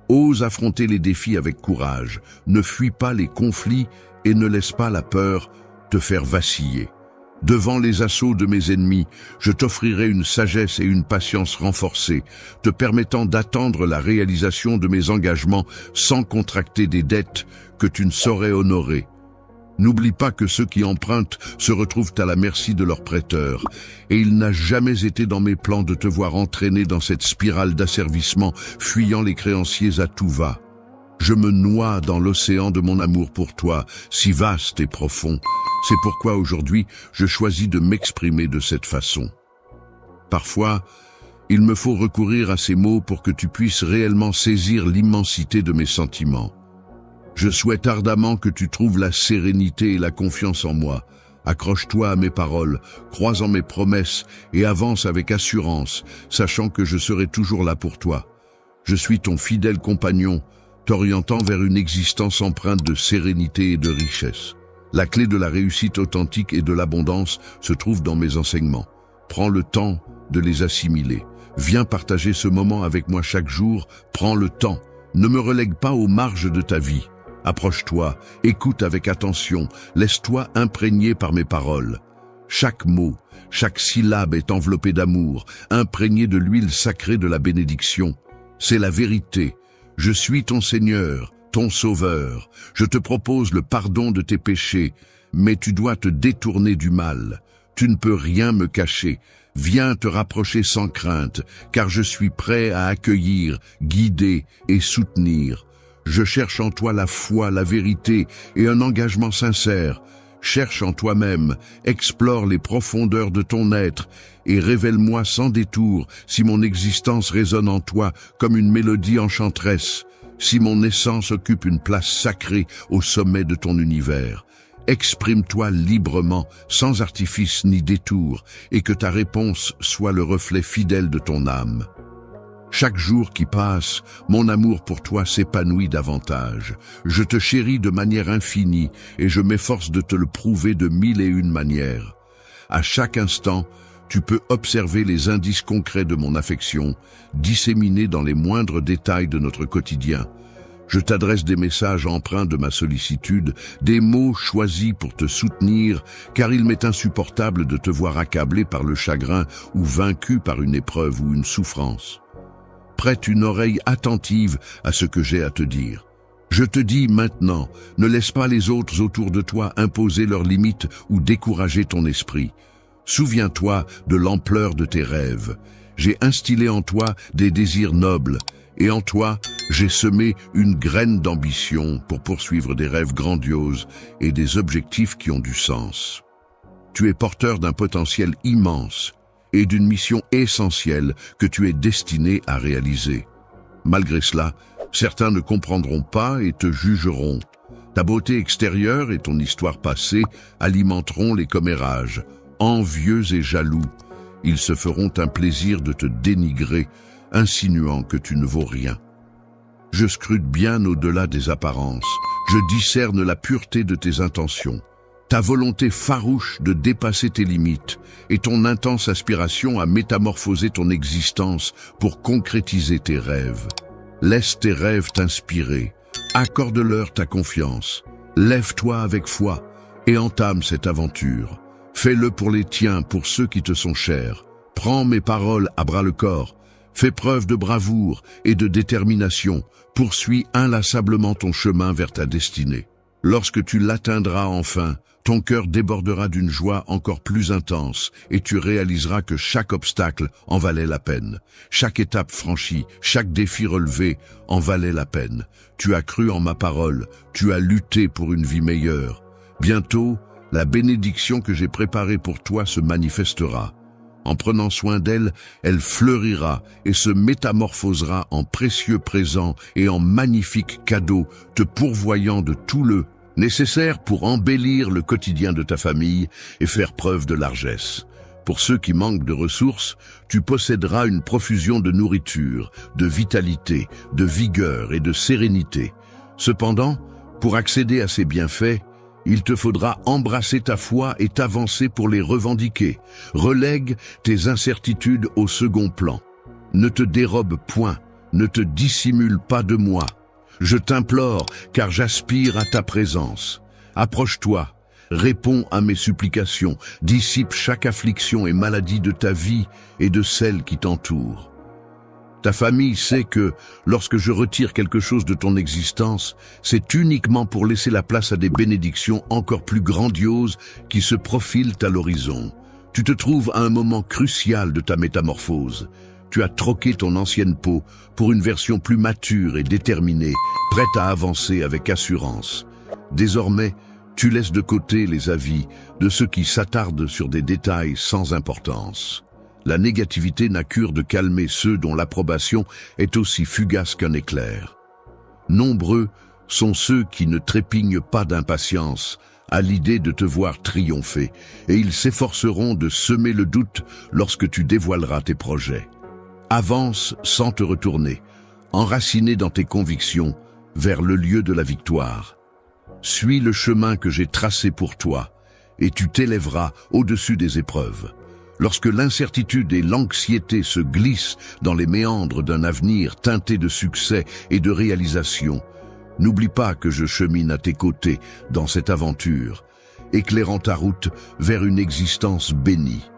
Speaker 1: Ose affronter les défis avec courage, ne fuis pas les conflits et ne laisse pas la peur te faire vaciller. Devant les assauts de mes ennemis, je t'offrirai une sagesse et une patience renforcées, te permettant d'attendre la réalisation de mes engagements sans contracter des dettes que tu ne saurais honorer. N'oublie pas que ceux qui empruntent se retrouvent à la merci de leurs prêteurs, et il n'a jamais été dans mes plans de te voir entraîné dans cette spirale d'asservissement, fuyant les créanciers à tout va. Je me noie dans l'océan de mon amour pour toi, si vaste et profond. C'est pourquoi aujourd'hui, je choisis de m'exprimer de cette façon. Parfois, il me faut recourir à ces mots pour que tu puisses réellement saisir l'immensité de mes sentiments. Je souhaite ardemment que tu trouves la sérénité et la confiance en moi, Accroche-toi à mes paroles, crois en mes promesses et avance avec assurance, sachant que je serai toujours là pour toi. Je suis ton fidèle compagnon, t'orientant vers une existence empreinte de sérénité et de richesse. La clé de la réussite authentique et de l'abondance se trouve dans mes enseignements. Prends le temps de les assimiler. Viens partager ce moment avec moi chaque jour, prends le temps. Ne me relègue pas aux marges de ta vie. Approche-toi, écoute avec attention, laisse-toi imprégner par mes paroles. Chaque mot, chaque syllabe est enveloppée d'amour, imprégnée de l'huile sacrée de la bénédiction. C'est la vérité. Je suis ton Seigneur, ton Sauveur. Je te propose le pardon de tes péchés, mais tu dois te détourner du mal. Tu ne peux rien me cacher. Viens te rapprocher sans crainte, car je suis prêt à accueillir, guider et soutenir. Je cherche en toi la foi, la vérité et un engagement sincère. Cherche en toi-même, explore les profondeurs de ton être et révèle-moi sans détour si mon existence résonne en toi comme une mélodie enchanteresse, si mon essence occupe une place sacrée au sommet de ton univers. Exprime-toi librement, sans artifice ni détour, et que ta réponse soit le reflet fidèle de ton âme. Chaque jour qui passe, mon amour pour toi s'épanouit davantage. Je te chéris de manière infinie et je m'efforce de te le prouver de 1001 manières. À chaque instant, tu peux observer les indices concrets de mon affection, disséminés dans les moindres détails de notre quotidien. Je t'adresse des messages empreints de ma sollicitude, des mots choisis pour te soutenir, car il m'est insupportable de te voir accablé par le chagrin ou vaincu par une épreuve ou une souffrance. Prête une oreille attentive à ce que j'ai à te dire. Je te dis maintenant, ne laisse pas les autres autour de toi imposer leurs limites ou décourager ton esprit. Souviens-toi de l'ampleur de tes rêves. J'ai instillé en toi des désirs nobles, et en toi, j'ai semé une graine d'ambition pour poursuivre des rêves grandioses et des objectifs qui ont du sens. Tu es porteur d'un potentiel immense et d'une mission essentielle que tu es destiné à réaliser. Malgré cela, certains ne comprendront pas et te jugeront. Ta beauté extérieure et ton histoire passée alimenteront les commérages. Envieux et jaloux, ils se feront un plaisir de te dénigrer, insinuant que tu ne vaux rien. Je scrute bien au-delà des apparences. Je discerne la pureté de tes intentions. Ta volonté farouche de dépasser tes limites et ton intense aspiration à métamorphoser ton existence pour concrétiser tes rêves. Laisse tes rêves t'inspirer, accorde-leur ta confiance, lève-toi avec foi et entame cette aventure. Fais-le pour les tiens, pour ceux qui te sont chers. Prends mes paroles à bras-le-corps, fais preuve de bravoure et de détermination, poursuis inlassablement ton chemin vers ta destinée. Lorsque tu l'atteindras enfin, ton cœur débordera d'une joie encore plus intense et tu réaliseras que chaque obstacle en valait la peine. Chaque étape franchie, chaque défi relevé en valait la peine. Tu as cru en ma parole, tu as lutté pour une vie meilleure. Bientôt, la bénédiction que j'ai préparée pour toi se manifestera. En prenant soin d'elle, elle fleurira et se métamorphosera en précieux présents et en magnifiques cadeaux, te pourvoyant de tout le nécessaire pour embellir le quotidien de ta famille et faire preuve de largesse. Pour ceux qui manquent de ressources, tu posséderas une profusion de nourriture, de vitalité, de vigueur et de sérénité. Cependant, pour accéder à ces bienfaits, il te faudra embrasser ta foi et t'avancer pour les revendiquer. Relègue tes incertitudes au second plan. Ne te dérobe point, ne te dissimule pas de moi. Je t'implore, car j'aspire à ta présence. Approche-toi, réponds à mes supplications, dissipe chaque affliction et maladie de ta vie et de celle qui t'entoure. Ta famille sait que, lorsque je retire quelque chose de ton existence, c'est uniquement pour laisser la place à des bénédictions encore plus grandioses qui se profilent à l'horizon. Tu te trouves à un moment crucial de ta métamorphose. Tu as troqué ton ancienne peau pour une version plus mature et déterminée, prête à avancer avec assurance. Désormais, tu laisses de côté les avis de ceux qui s'attardent sur des détails sans importance. La négativité n'a cure de calmer ceux dont l'approbation est aussi fugace qu'un éclair. Nombreux sont ceux qui ne trépignent pas d'impatience à l'idée de te voir triompher, et ils s'efforceront de semer le doute lorsque tu dévoileras tes projets. Avance sans te retourner, enraciné dans tes convictions, vers le lieu de la victoire. Suis le chemin que j'ai tracé pour toi, et tu t'élèveras au-dessus des épreuves. Lorsque l'incertitude et l'anxiété se glissent dans les méandres d'un avenir teinté de succès et de réalisation, n'oublie pas que je chemine à tes côtés dans cette aventure, éclairant ta route vers une existence bénie.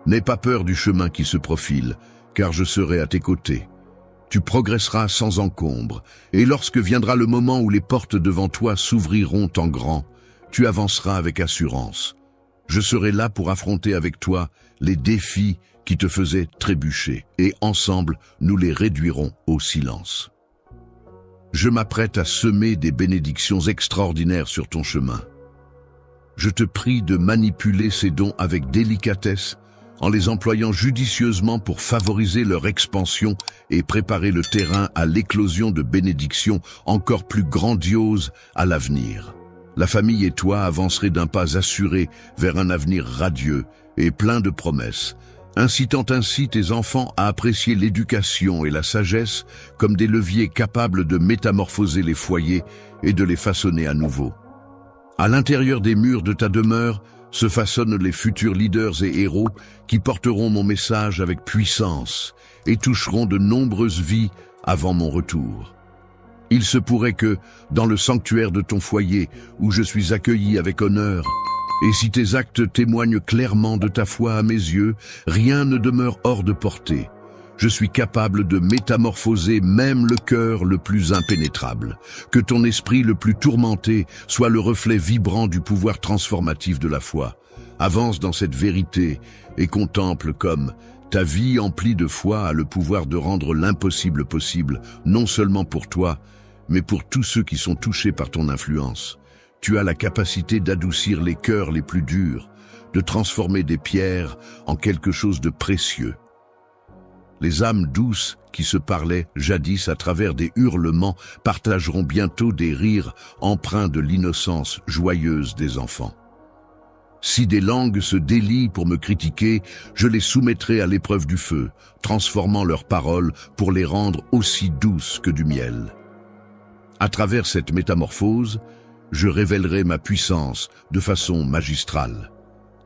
Speaker 1: N'aie pas peur du chemin qui se profile, car je serai à tes côtés. Tu progresseras sans encombre, et lorsque viendra le moment où les portes devant toi s'ouvriront en grand, tu avanceras avec assurance. Je serai là pour affronter avec toi les défis qui te faisaient trébucher, et ensemble, nous les réduirons au silence. Je m'apprête à semer des bénédictions extraordinaires sur ton chemin. Je te prie de manipuler ces dons avec délicatesse, en les employant judicieusement pour favoriser leur expansion et préparer le terrain à l'éclosion de bénédictions encore plus grandioses à l'avenir. La famille et toi avancerez d'un pas assuré vers un avenir radieux et plein de promesses, incitant ainsi tes enfants à apprécier l'éducation et la sagesse comme des leviers capables de métamorphoser les foyers et de les façonner à nouveau. À l'intérieur des murs de ta demeure se façonnent les futurs leaders et héros qui porteront mon message avec puissance et toucheront de nombreuses vies avant mon retour. Il se pourrait que, dans le sanctuaire de ton foyer, où je suis accueilli avec honneur, et si tes actes témoignent clairement de ta foi à mes yeux, rien ne demeure hors de portée. Je suis capable de métamorphoser même le cœur le plus impénétrable. Que ton esprit le plus tourmenté soit le reflet vibrant du pouvoir transformatif de la foi. Avance dans cette vérité et contemple comme ta vie emplie de foi a le pouvoir de rendre l'impossible possible, non seulement pour toi, mais pour tous ceux qui sont touchés par ton influence. Tu as la capacité d'adoucir les cœurs les plus durs, de transformer des pierres en quelque chose de précieux. Les âmes douces qui se parlaient jadis à travers des hurlements partageront bientôt des rires empreints de l'innocence joyeuse des enfants. Si des langues se délient pour me critiquer, je les soumettrai à l'épreuve du feu, transformant leurs paroles pour les rendre aussi douces que du miel. À travers cette métamorphose, je révélerai ma puissance de façon magistrale.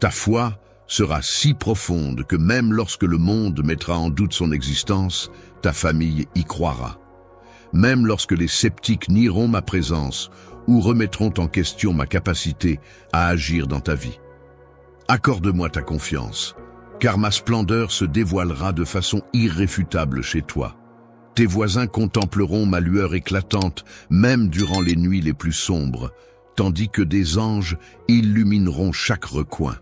Speaker 1: Ta foi sera si profonde que même lorsque le monde mettra en doute son existence, ta famille y croira. Même lorsque les sceptiques nieront ma présence ou remettront en question ma capacité à agir dans ta vie. Accorde-moi ta confiance, car ma splendeur se dévoilera de façon irréfutable chez toi. Tes voisins contempleront ma lueur éclatante, même durant les nuits les plus sombres, tandis que des anges illumineront chaque recoin.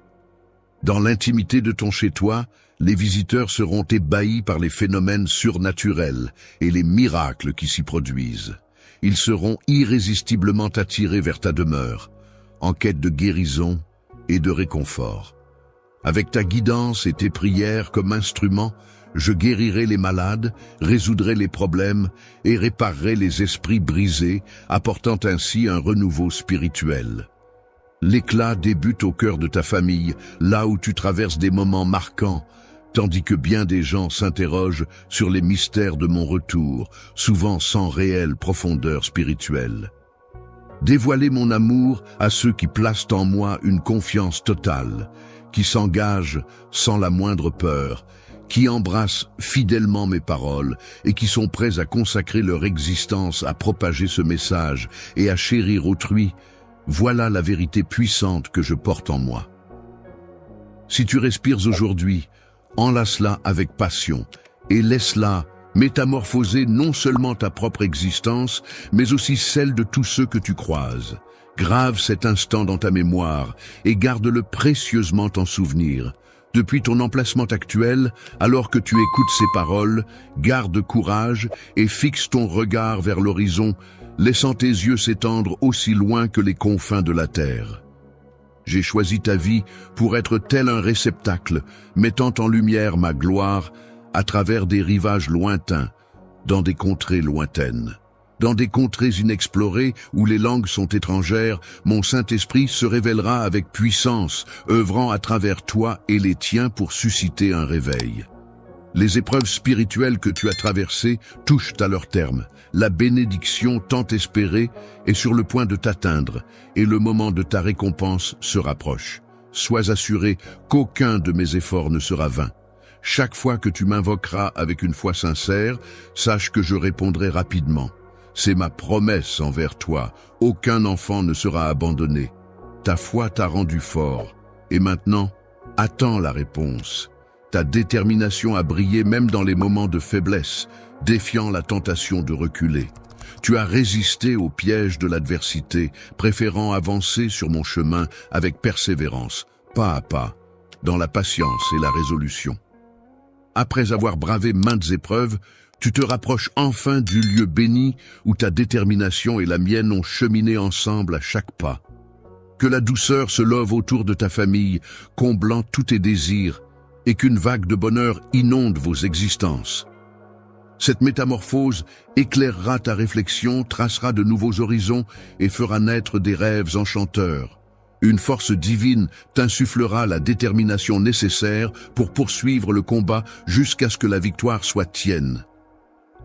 Speaker 1: Dans l'intimité de ton chez-toi, les visiteurs seront ébahis par les phénomènes surnaturels et les miracles qui s'y produisent. Ils seront irrésistiblement attirés vers ta demeure, en quête de guérison et de réconfort. Avec ta guidance et tes prières comme instruments, je guérirai les malades, résoudrai les problèmes et réparerai les esprits brisés, apportant ainsi un renouveau spirituel. L'éclat débute au cœur de ta famille, là où tu traverses des moments marquants, tandis que bien des gens s'interrogent sur les mystères de mon retour, souvent sans réelle profondeur spirituelle. Dévoiler mon amour à ceux qui placent en moi une confiance totale, qui s'engagent sans la moindre peur, qui embrassent fidèlement mes paroles et qui sont prêts à consacrer leur existence à propager ce message et à chérir autrui, voilà la vérité puissante que je porte en moi. Si tu respires aujourd'hui, enlace-la avec passion et laisse-la métamorphoser non seulement ta propre existence, mais aussi celle de tous ceux que tu croises. Grave cet instant dans ta mémoire et garde-le précieusement en souvenir. Depuis ton emplacement actuel, alors que tu écoutes ces paroles, garde courage et fixe ton regard vers l'horizon, laissant tes yeux s'étendre aussi loin que les confins de la terre. J'ai choisi ta vie pour être tel un réceptacle, mettant en lumière ma gloire à travers des rivages lointains, dans des contrées lointaines. Dans des contrées inexplorées où les langues sont étrangères, mon Saint-Esprit se révélera avec puissance, œuvrant à travers toi et les tiens pour susciter un réveil. Les épreuves spirituelles que tu as traversées touchent à leur terme. La bénédiction tant espérée est sur le point de t'atteindre et le moment de ta récompense se rapproche. Sois assuré qu'aucun de mes efforts ne sera vain. Chaque fois que tu m'invoqueras avec une foi sincère, sache que je répondrai rapidement. C'est ma promesse envers toi. Aucun enfant ne sera abandonné. Ta foi t'a rendu fort. Et maintenant, attends la réponse. Ta détermination a brillé même dans les moments de faiblesse, défiant la tentation de reculer. Tu as résisté au piège de l'adversité, préférant avancer sur mon chemin avec persévérance, pas à pas, dans la patience et la résolution. Après avoir bravé maintes épreuves, tu te rapproches enfin du lieu béni où ta détermination et la mienne ont cheminé ensemble à chaque pas. Que la douceur se love autour de ta famille, comblant tous tes désirs, et qu'une vague de bonheur inonde vos existences. Cette métamorphose éclairera ta réflexion, tracera de nouveaux horizons et fera naître des rêves enchanteurs. Une force divine t'insufflera la détermination nécessaire pour poursuivre le combat jusqu'à ce que la victoire soit tienne.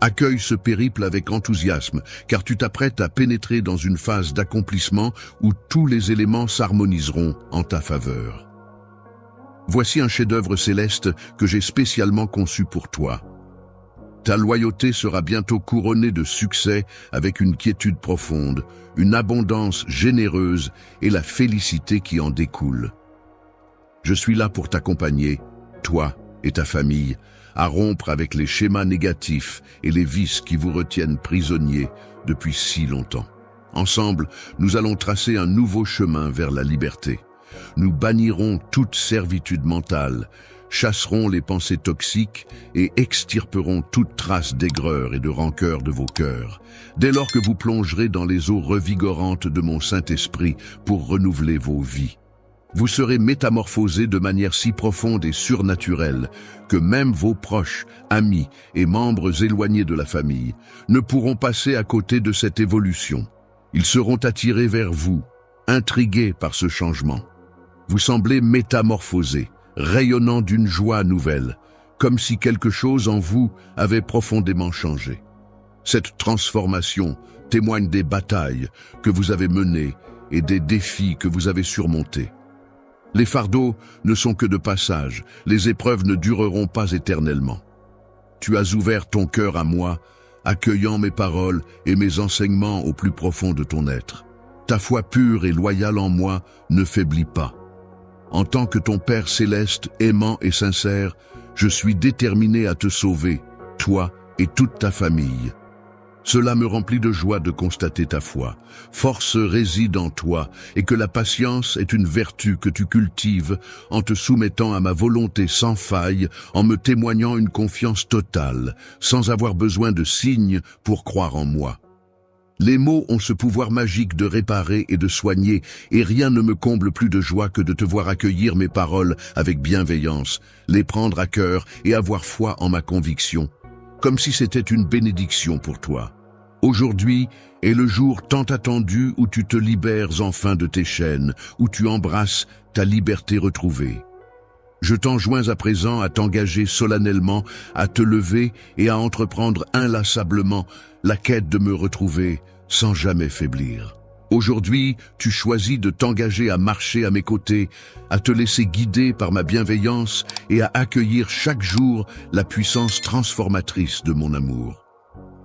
Speaker 1: Accueille ce périple avec enthousiasme, car tu t'apprêtes à pénétrer dans une phase d'accomplissement où tous les éléments s'harmoniseront en ta faveur. Voici un chef-d'œuvre céleste que j'ai spécialement conçu pour toi. Ta loyauté sera bientôt couronnée de succès avec une quiétude profonde, une abondance généreuse et la félicité qui en découle. Je suis là pour t'accompagner, toi et ta famille, à rompre avec les schémas négatifs et les vices qui vous retiennent prisonniers depuis si longtemps. Ensemble, nous allons tracer un nouveau chemin vers la liberté. Nous bannirons toute servitude mentale, chasserons les pensées toxiques et extirperons toute trace d'aigreur et de rancœur de vos cœurs, dès lors que vous plongerez dans les eaux revigorantes de mon Saint-Esprit pour renouveler vos vies. Vous serez métamorphosés de manière si profonde et surnaturelle que même vos proches, amis et membres éloignés de la famille ne pourront passer à côté de cette évolution. Ils seront attirés vers vous, intrigués par ce changement. Vous semblez métamorphosés, rayonnant d'une joie nouvelle, comme si quelque chose en vous avait profondément changé. Cette transformation témoigne des batailles que vous avez menées et des défis que vous avez surmontés. Les fardeaux ne sont que de passage, les épreuves ne dureront pas éternellement. Tu as ouvert ton cœur à moi, accueillant mes paroles et mes enseignements au plus profond de ton être. Ta foi pure et loyale en moi ne faiblit pas. En tant que ton Père céleste, aimant et sincère, je suis déterminé à te sauver, toi et toute ta famille. Cela me remplit de joie de constater ta foi. Force réside en toi et que la patience est une vertu que tu cultives en te soumettant à ma volonté sans faille, en me témoignant une confiance totale, sans avoir besoin de signes pour croire en moi. Les mots ont ce pouvoir magique de réparer et de soigner, et rien ne me comble plus de joie que de te voir accueillir mes paroles avec bienveillance, les prendre à cœur et avoir foi en ma conviction, comme si c'était une bénédiction pour toi. Aujourd'hui est le jour tant attendu où tu te libères enfin de tes chaînes, où tu embrasses ta liberté retrouvée. Je t'enjoins à présent à t'engager solennellement, à te lever et à entreprendre inlassablement la quête de me retrouver sans jamais faiblir. Aujourd'hui, tu choisis de t'engager à marcher à mes côtés, à te laisser guider par ma bienveillance et à accueillir chaque jour la puissance transformatrice de mon amour.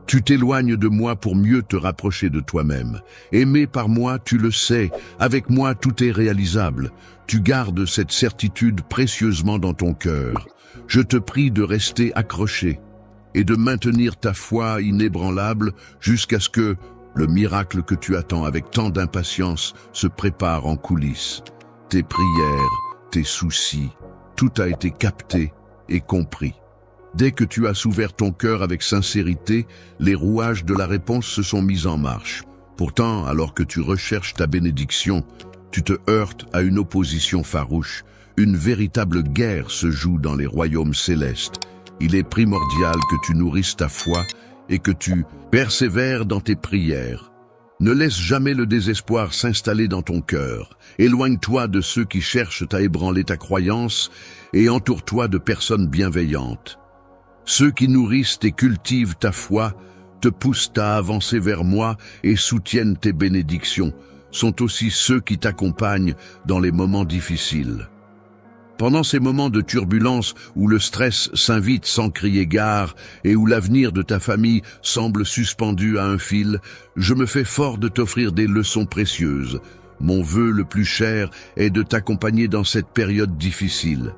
Speaker 1: Tu t'éloignes de moi pour mieux te rapprocher de toi-même. Aimé par moi, tu le sais, avec moi tout est réalisable. Tu gardes cette certitude précieusement dans ton cœur. Je te prie de rester accroché et de maintenir ta foi inébranlable jusqu'à ce que le miracle que tu attends avec tant d'impatience se prépare en coulisses. Tes prières, tes soucis, tout a été capté et compris. Dès que tu as ouvert ton cœur avec sincérité, les rouages de la réponse se sont mis en marche. Pourtant, alors que tu recherches ta bénédiction, tu te heurtes à une opposition farouche. Une véritable guerre se joue dans les royaumes célestes. Il est primordial que tu nourrisses ta foi et que tu persévères dans tes prières. Ne laisse jamais le désespoir s'installer dans ton cœur. Éloigne-toi de ceux qui cherchent à ébranler ta croyance et entoure-toi de personnes bienveillantes. Ceux qui nourrissent et cultivent ta foi, te poussent à avancer vers moi et soutiennent tes bénédictions, sont aussi ceux qui t'accompagnent dans les moments difficiles. Pendant ces moments de turbulence où le stress s'invite sans crier gare et où l'avenir de ta famille semble suspendu à un fil, je me fais fort de t'offrir des leçons précieuses. Mon vœu le plus cher est de t'accompagner dans cette période difficile.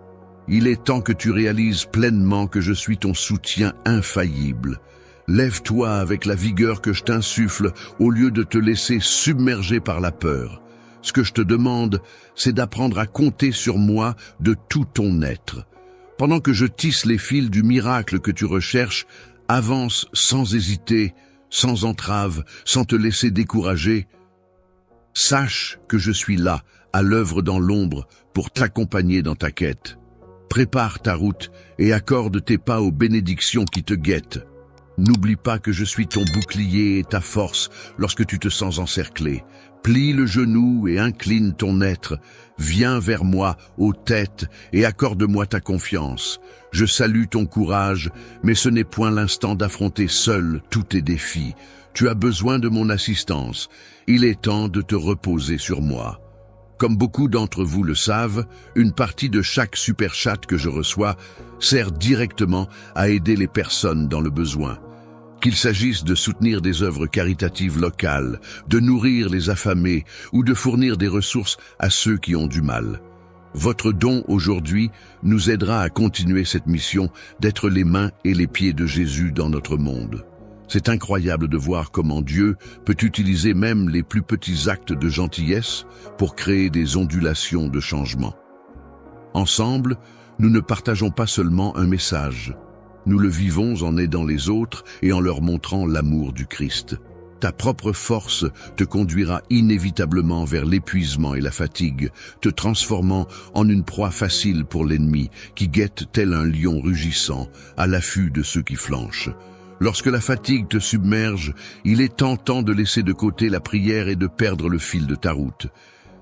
Speaker 1: Il est temps que tu réalises pleinement que je suis ton soutien infaillible. Lève-toi avec la vigueur que je t'insuffle au lieu de te laisser submerger par la peur. Ce que je te demande, c'est d'apprendre à compter sur moi de tout ton être. Pendant que je tisse les fils du miracle que tu recherches, avance sans hésiter, sans entrave, sans te laisser décourager. Sache que je suis là, à l'œuvre dans l'ombre, pour t'accompagner dans ta quête. Prépare ta route et accorde tes pas aux bénédictions qui te guettent. N'oublie pas que je suis ton bouclier et ta force lorsque tu te sens encerclé. Plie le genou et incline ton être. Viens vers moi, ô tête, et accorde-moi ta confiance. Je salue ton courage, mais ce n'est point l'instant d'affronter seul tous tes défis. Tu as besoin de mon assistance. Il est temps de te reposer sur moi. Comme beaucoup d'entre vous le savent, une partie de chaque super chat que je reçois sert directement à aider les personnes dans le besoin. Qu'il s'agisse de soutenir des œuvres caritatives locales, de nourrir les affamés ou de fournir des ressources à ceux qui ont du mal. Votre don aujourd'hui nous aidera à continuer cette mission d'être les mains et les pieds de Jésus dans notre monde. C'est incroyable de voir comment Dieu peut utiliser même les plus petits actes de gentillesse pour créer des ondulations de changement. Ensemble, nous ne partageons pas seulement un message. Nous le vivons en aidant les autres et en leur montrant l'amour du Christ. Ta propre force te conduira inévitablement vers l'épuisement et la fatigue, te transformant en une proie facile pour l'ennemi qui guette tel un lion rugissant à l'affût de ceux qui flanchent. Lorsque la fatigue te submerge, il est tentant de laisser de côté la prière et de perdre le fil de ta route.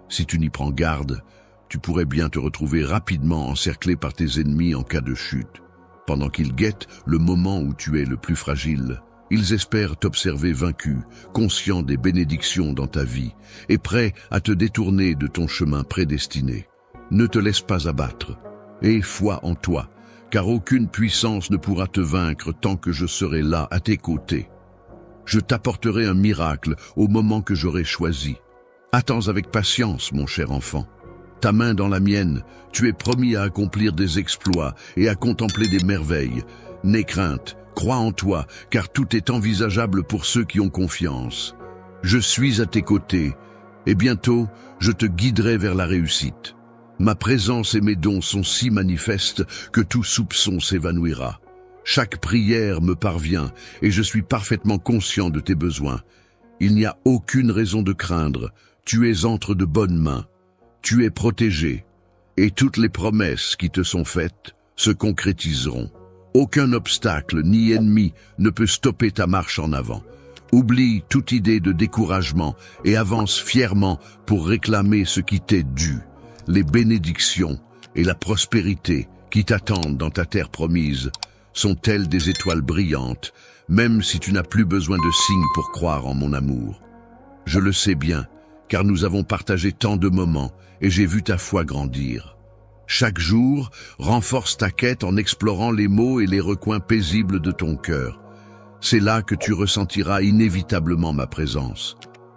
Speaker 1: Si tu n'y prends garde, tu pourrais bien te retrouver rapidement encerclé par tes ennemis en cas de chute. Pendant qu'ils guettent le moment où tu es le plus fragile, ils espèrent t'observer vaincu, conscient des bénédictions dans ta vie, et prêt à te détourner de ton chemin prédestiné. Ne te laisse pas abattre, aie foi en toi, car aucune puissance ne pourra te vaincre tant que je serai là à tes côtés. Je t'apporterai un miracle au moment que j'aurai choisi. Attends avec patience, mon cher enfant. Ta main dans la mienne, tu es promis à accomplir des exploits et à contempler des merveilles. N'aie crainte, crois en toi, car tout est envisageable pour ceux qui ont confiance. Je suis à tes côtés, et bientôt, je te guiderai vers la réussite. Ma présence et mes dons sont si manifestes que tout soupçon s'évanouira. Chaque prière me parvient, et je suis parfaitement conscient de tes besoins. Il n'y a aucune raison de craindre, tu es entre de bonnes mains. Tu es protégé, et toutes les promesses qui te sont faites se concrétiseront. Aucun obstacle ni ennemi ne peut stopper ta marche en avant. Oublie toute idée de découragement et avance fièrement pour réclamer ce qui t'est dû, les bénédictions et la prospérité qui t'attendent dans ta terre promise sont telles des étoiles brillantes, même si tu n'as plus besoin de signes pour croire en mon amour. Je le sais bien, car nous avons partagé tant de moments et j'ai vu ta foi grandir. Chaque jour, renforce ta quête en explorant les mots et les recoins paisibles de ton cœur. C'est là que tu ressentiras inévitablement ma présence.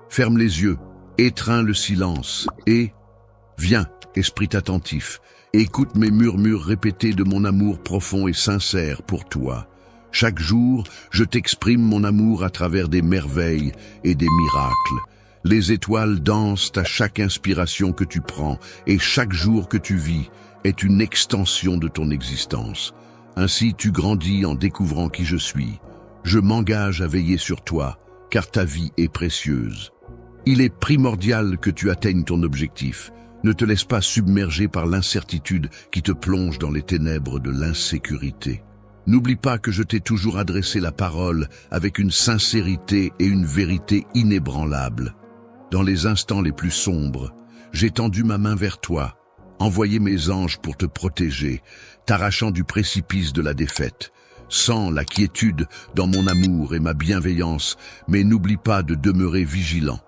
Speaker 1: Ferme les yeux, étreins le silence et... Viens, esprit attentif, écoute mes murmures répétés de mon amour profond et sincère pour toi. Chaque jour, je t'exprime mon amour à travers des merveilles et des miracles. Les étoiles dansent à chaque inspiration que tu prends et chaque jour que tu vis est une extension de ton existence. Ainsi tu grandis en découvrant qui je suis. Je m'engage à veiller sur toi, car ta vie est précieuse. Il est primordial que tu atteignes ton objectif. Ne te laisse pas submerger par l'incertitude qui te plonge dans les ténèbres de l'insécurité. N'oublie pas que je t'ai toujours adressé la parole avec une sincérité et une vérité inébranlables. Dans les instants les plus sombres, j'ai tendu ma main vers toi, envoyé mes anges pour te protéger, t'arrachant du précipice de la défaite. Sens la quiétude dans mon amour et ma bienveillance, mais n'oublie pas de demeurer vigilant.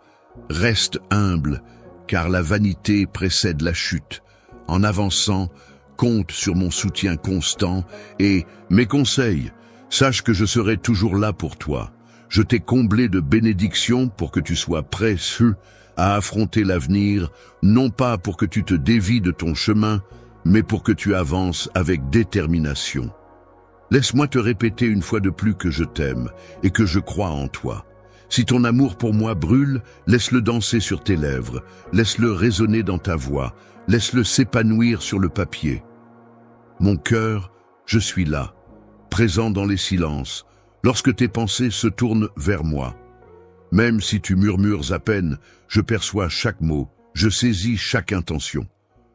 Speaker 1: Reste humble, car la vanité précède la chute. En avançant, compte sur mon soutien constant et mes conseils. Sache que je serai toujours là pour toi. Je t'ai comblé de bénédictions pour que tu sois prêt à affronter l'avenir, non pas pour que tu te dévies de ton chemin, mais pour que tu avances avec détermination. Laisse-moi te répéter une fois de plus que je t'aime et que je crois en toi. Si ton amour pour moi brûle, laisse-le danser sur tes lèvres, laisse-le résonner dans ta voix, laisse-le s'épanouir sur le papier. Mon cœur, je suis là, présent dans les silences, lorsque tes pensées se tournent vers moi. Même si tu murmures à peine, je perçois chaque mot, je saisis chaque intention.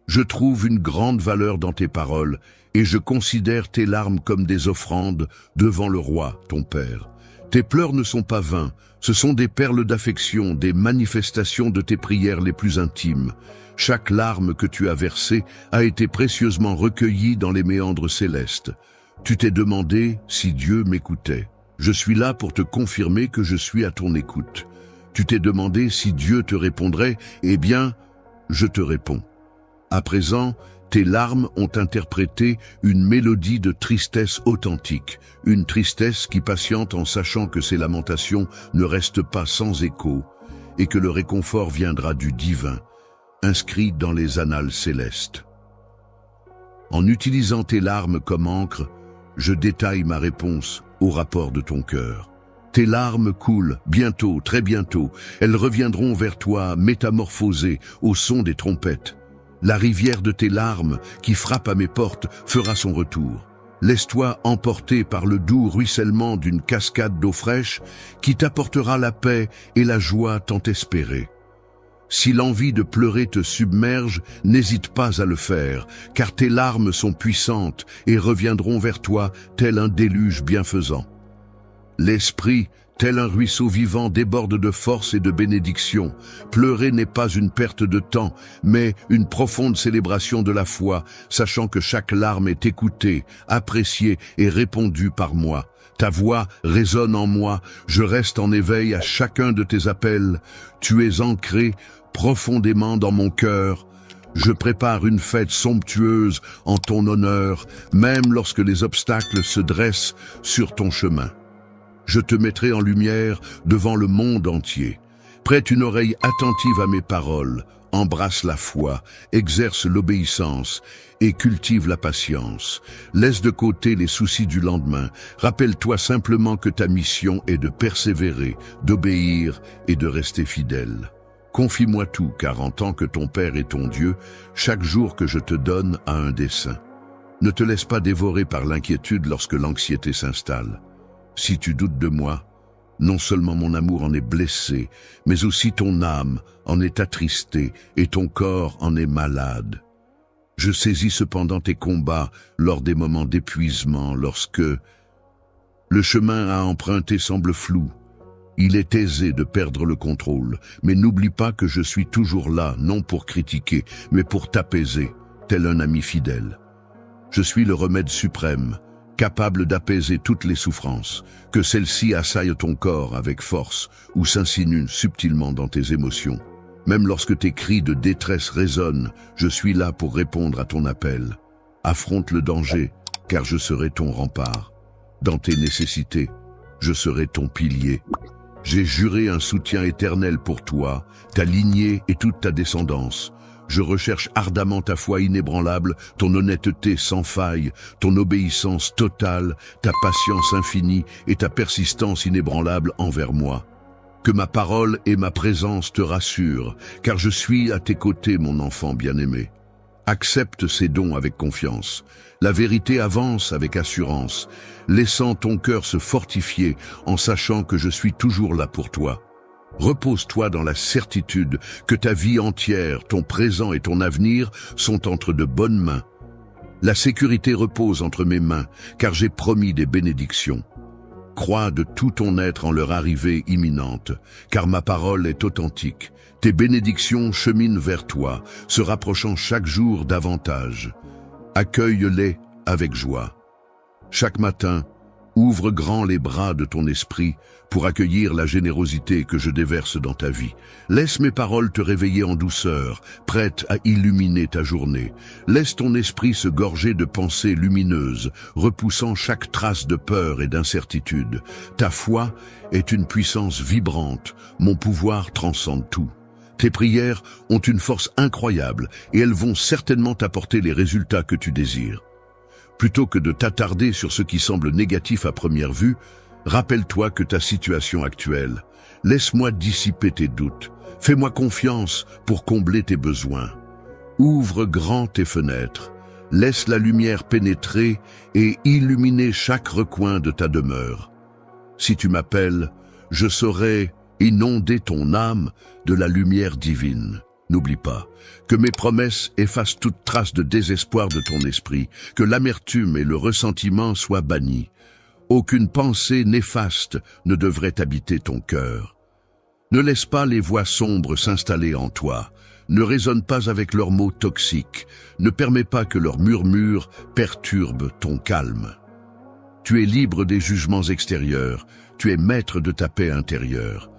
Speaker 1: Je trouve une grande valeur dans tes paroles et je considère tes larmes comme des offrandes devant le roi, ton père. Tes pleurs ne sont pas vains, ce sont des perles d'affection, des manifestations de tes prières les plus intimes. Chaque larme que tu as versée a été précieusement recueillie dans les méandres célestes. Tu t'es demandé si Dieu m'écoutait. Je suis là pour te confirmer que je suis à ton écoute. Tu t'es demandé si Dieu te répondrait, eh bien, je te réponds. À présent, tes larmes ont interprété une mélodie de tristesse authentique, une tristesse qui patiente en sachant que ses lamentations ne restent pas sans écho et que le réconfort viendra du divin, inscrit dans les annales célestes. En utilisant tes larmes comme encre, je détaille ma réponse au rapport de ton cœur. Tes larmes coulent, bientôt, très bientôt, elles reviendront vers toi métamorphosées au son des trompettes. La rivière de tes larmes, qui frappe à mes portes, fera son retour. Laisse-toi emporter par le doux ruissellement d'une cascade d'eau fraîche qui t'apportera la paix et la joie tant espérées. Si l'envie de pleurer te submerge, n'hésite pas à le faire, car tes larmes sont puissantes et reviendront vers toi tel un déluge bienfaisant. L'esprit, tel un ruisseau vivant, déborde de force et de bénédiction. Pleurer n'est pas une perte de temps, mais une profonde célébration de la foi, sachant que chaque larme est écoutée, appréciée et répondue par moi. Ta voix résonne en moi, je reste en éveil à chacun de tes appels. Tu es ancré profondément dans mon cœur. Je prépare une fête somptueuse en ton honneur, même lorsque les obstacles se dressent sur ton chemin. Je te mettrai en lumière devant le monde entier. Prête une oreille attentive à mes paroles, embrasse la foi, exerce l'obéissance et cultive la patience. Laisse de côté les soucis du lendemain. Rappelle-toi simplement que ta mission est de persévérer, d'obéir et de rester fidèle. Confie-moi tout, car en tant que ton Père et ton Dieu, chaque jour que je te donne a un dessein. Ne te laisse pas dévorer par l'inquiétude lorsque l'anxiété s'installe. Si tu doutes de moi, non seulement mon amour en est blessé, mais aussi ton âme en est attristée et ton corps en est malade. Je saisis cependant tes combats lors des moments d'épuisement, lorsque le chemin à emprunter semble flou. Il est aisé de perdre le contrôle, mais n'oublie pas que je suis toujours là, non pour critiquer, mais pour t'apaiser, tel un ami fidèle. Je suis le remède suprême, capable d'apaiser toutes les souffrances, que celles-ci assaillent ton corps avec force ou s'insinuent subtilement dans tes émotions. Même lorsque tes cris de détresse résonnent, je suis là pour répondre à ton appel. Affronte le danger, car je serai ton rempart. Dans tes nécessités, je serai ton pilier. J'ai juré un soutien éternel pour toi, ta lignée et toute ta descendance. Je recherche ardemment ta foi inébranlable, ton honnêteté sans faille, ton obéissance totale, ta patience infinie et ta persistance inébranlable envers moi. Que ma parole et ma présence te rassurent, car je suis à tes côtés, mon enfant bien-aimé. Accepte ces dons avec confiance. La vérité avance avec assurance, laissant ton cœur se fortifier en sachant que je suis toujours là pour toi. Repose-toi dans la certitude que ta vie entière, ton présent et ton avenir sont entre de bonnes mains. La sécurité repose entre mes mains, car j'ai promis des bénédictions. Crois de tout ton être en leur arrivée imminente, car ma parole est authentique. Tes bénédictions cheminent vers toi, se rapprochant chaque jour davantage. Accueille-les avec joie. Chaque matin, ouvre grand les bras de ton esprit pour accueillir la générosité que je déverse dans ta vie. Laisse mes paroles te réveiller en douceur, prête à illuminer ta journée. Laisse ton esprit se gorger de pensées lumineuses, repoussant chaque trace de peur et d'incertitude. Ta foi est une puissance vibrante, mon pouvoir transcende tout. Tes prières ont une force incroyable et elles vont certainement t'apporter les résultats que tu désires. Plutôt que de t'attarder sur ce qui semble négatif à première vue, rappelle-toi que ta situation actuelle. Laisse-moi dissiper tes doutes. Fais-moi confiance pour combler tes besoins. Ouvre grand tes fenêtres. Laisse la lumière pénétrer et illuminer chaque recoin de ta demeure. Si tu m'appelles, je saurai inonder ton âme de la lumière divine. N'oublie pas que mes promesses effacent toute trace de désespoir de ton esprit, que l'amertume et le ressentiment soient bannis. Aucune pensée néfaste ne devrait habiter ton cœur. Ne laisse pas les voix sombres s'installer en toi. Ne raisonne pas avec leurs mots toxiques. Ne permets pas que leurs murmures perturbent ton calme. Tu es libre des jugements extérieurs. Tu es maître de ta paix intérieure.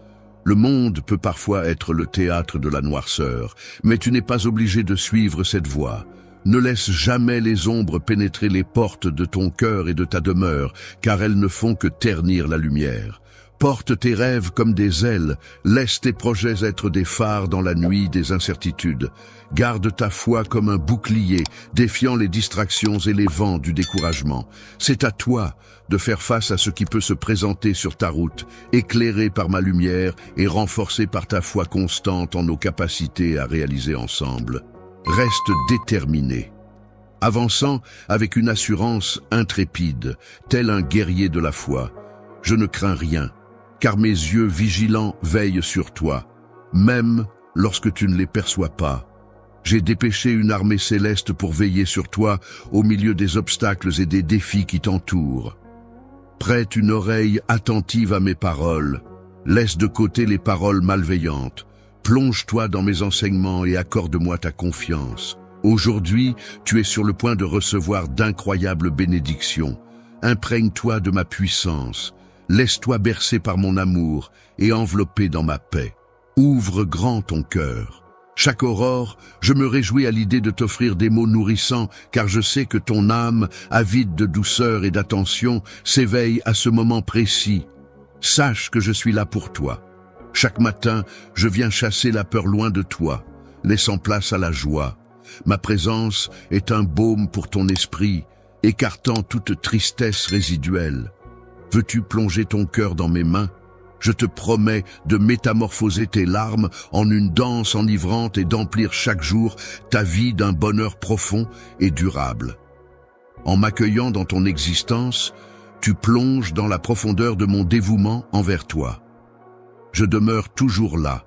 Speaker 1: Le monde peut parfois être le théâtre de la noirceur, mais tu n'es pas obligé de suivre cette voie. Ne laisse jamais les ombres pénétrer les portes de ton cœur et de ta demeure, car elles ne font que ternir la lumière. Porte tes rêves comme des ailes, laisse tes projets être des phares dans la nuit des incertitudes. Garde ta foi comme un bouclier, défiant les distractions et les vents du découragement. C'est à toi de faire face à ce qui peut se présenter sur ta route, éclairé par ma lumière et renforcé par ta foi constante en nos capacités à réaliser ensemble. Reste déterminé, avançant avec une assurance intrépide, tel un guerrier de la foi. Je ne crains rien, car mes yeux vigilants veillent sur toi, même lorsque tu ne les perçois pas. J'ai dépêché une armée céleste pour veiller sur toi au milieu des obstacles et des défis qui t'entourent. Prête une oreille attentive à mes paroles. Laisse de côté les paroles malveillantes. Plonge-toi dans mes enseignements et accorde-moi ta confiance. Aujourd'hui, tu es sur le point de recevoir d'incroyables bénédictions. Imprègne-toi de ma puissance. Laisse-toi bercer par mon amour et envelopper dans ma paix. Ouvre grand ton cœur. Chaque aurore, je me réjouis à l'idée de t'offrir des mots nourrissants, car je sais que ton âme, avide de douceur et d'attention, s'éveille à ce moment précis. Sache que je suis là pour toi. Chaque matin, je viens chasser la peur loin de toi, laissant place à la joie. Ma présence est un baume pour ton esprit, écartant toute tristesse résiduelle. Veux-tu plonger ton cœur dans mes mains? Je te promets de métamorphoser tes larmes en une danse enivrante et d'emplir chaque jour ta vie d'un bonheur profond et durable. En m'accueillant dans ton existence, tu plonges dans la profondeur de mon dévouement envers toi. Je demeure toujours là,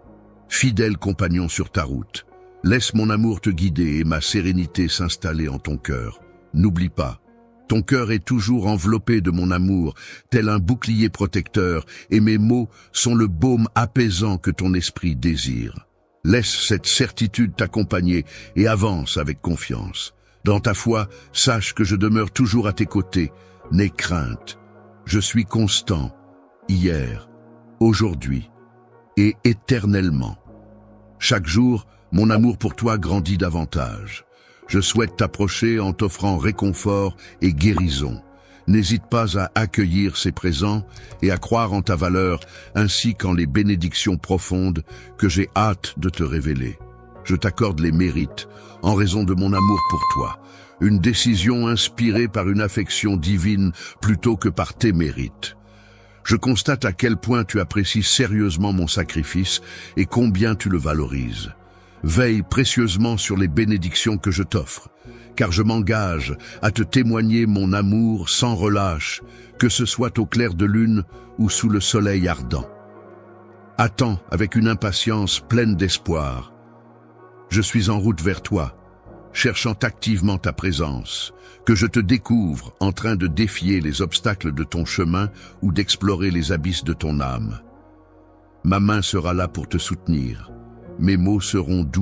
Speaker 1: fidèle compagnon sur ta route. Laisse mon amour te guider et ma sérénité s'installer en ton cœur. N'oublie pas, ton cœur est toujours enveloppé de mon amour, tel un bouclier protecteur, et mes mots sont le baume apaisant que ton esprit désire. Laisse cette certitude t'accompagner et avance avec confiance. Dans ta foi, sache que je demeure toujours à tes côtés. N'aie crainte. Je suis constant, hier, aujourd'hui et éternellement. Chaque jour, mon amour pour toi grandit davantage. Je souhaite t'approcher en t'offrant réconfort et guérison. N'hésite pas à accueillir ces présents et à croire en ta valeur, ainsi qu'en les bénédictions profondes que j'ai hâte de te révéler. Je t'accorde les mérites, en raison de mon amour pour toi. Une décision inspirée par une affection divine plutôt que par tes mérites. Je constate à quel point tu apprécies sérieusement mon sacrifice et combien tu le valorises. Veille précieusement sur les bénédictions que je t'offre, car je m'engage à te témoigner mon amour sans relâche, que ce soit au clair de lune ou sous le soleil ardent. Attends avec une impatience pleine d'espoir. Je suis en route vers toi. cherchant activement ta présence, que je te découvre en train de défier les obstacles de ton chemin ou d'explorer les abysses de ton âme. Ma main sera là pour te soutenir. Mes mots seront doux,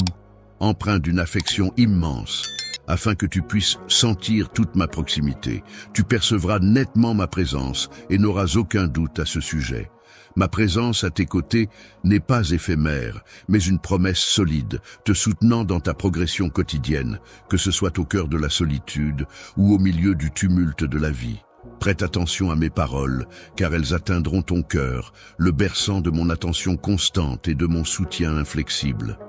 Speaker 1: empreints d'une affection immense, afin que tu puisses sentir toute ma proximité. Tu percevras nettement ma présence et n'auras aucun doute à ce sujet. Ma présence à tes côtés n'est pas éphémère, mais une promesse solide, te soutenant dans ta progression quotidienne, que ce soit au cœur de la solitude ou au milieu du tumulte de la vie. Prête attention à mes paroles, car elles atteindront ton cœur, le berçant de mon attention constante et de mon soutien inflexible.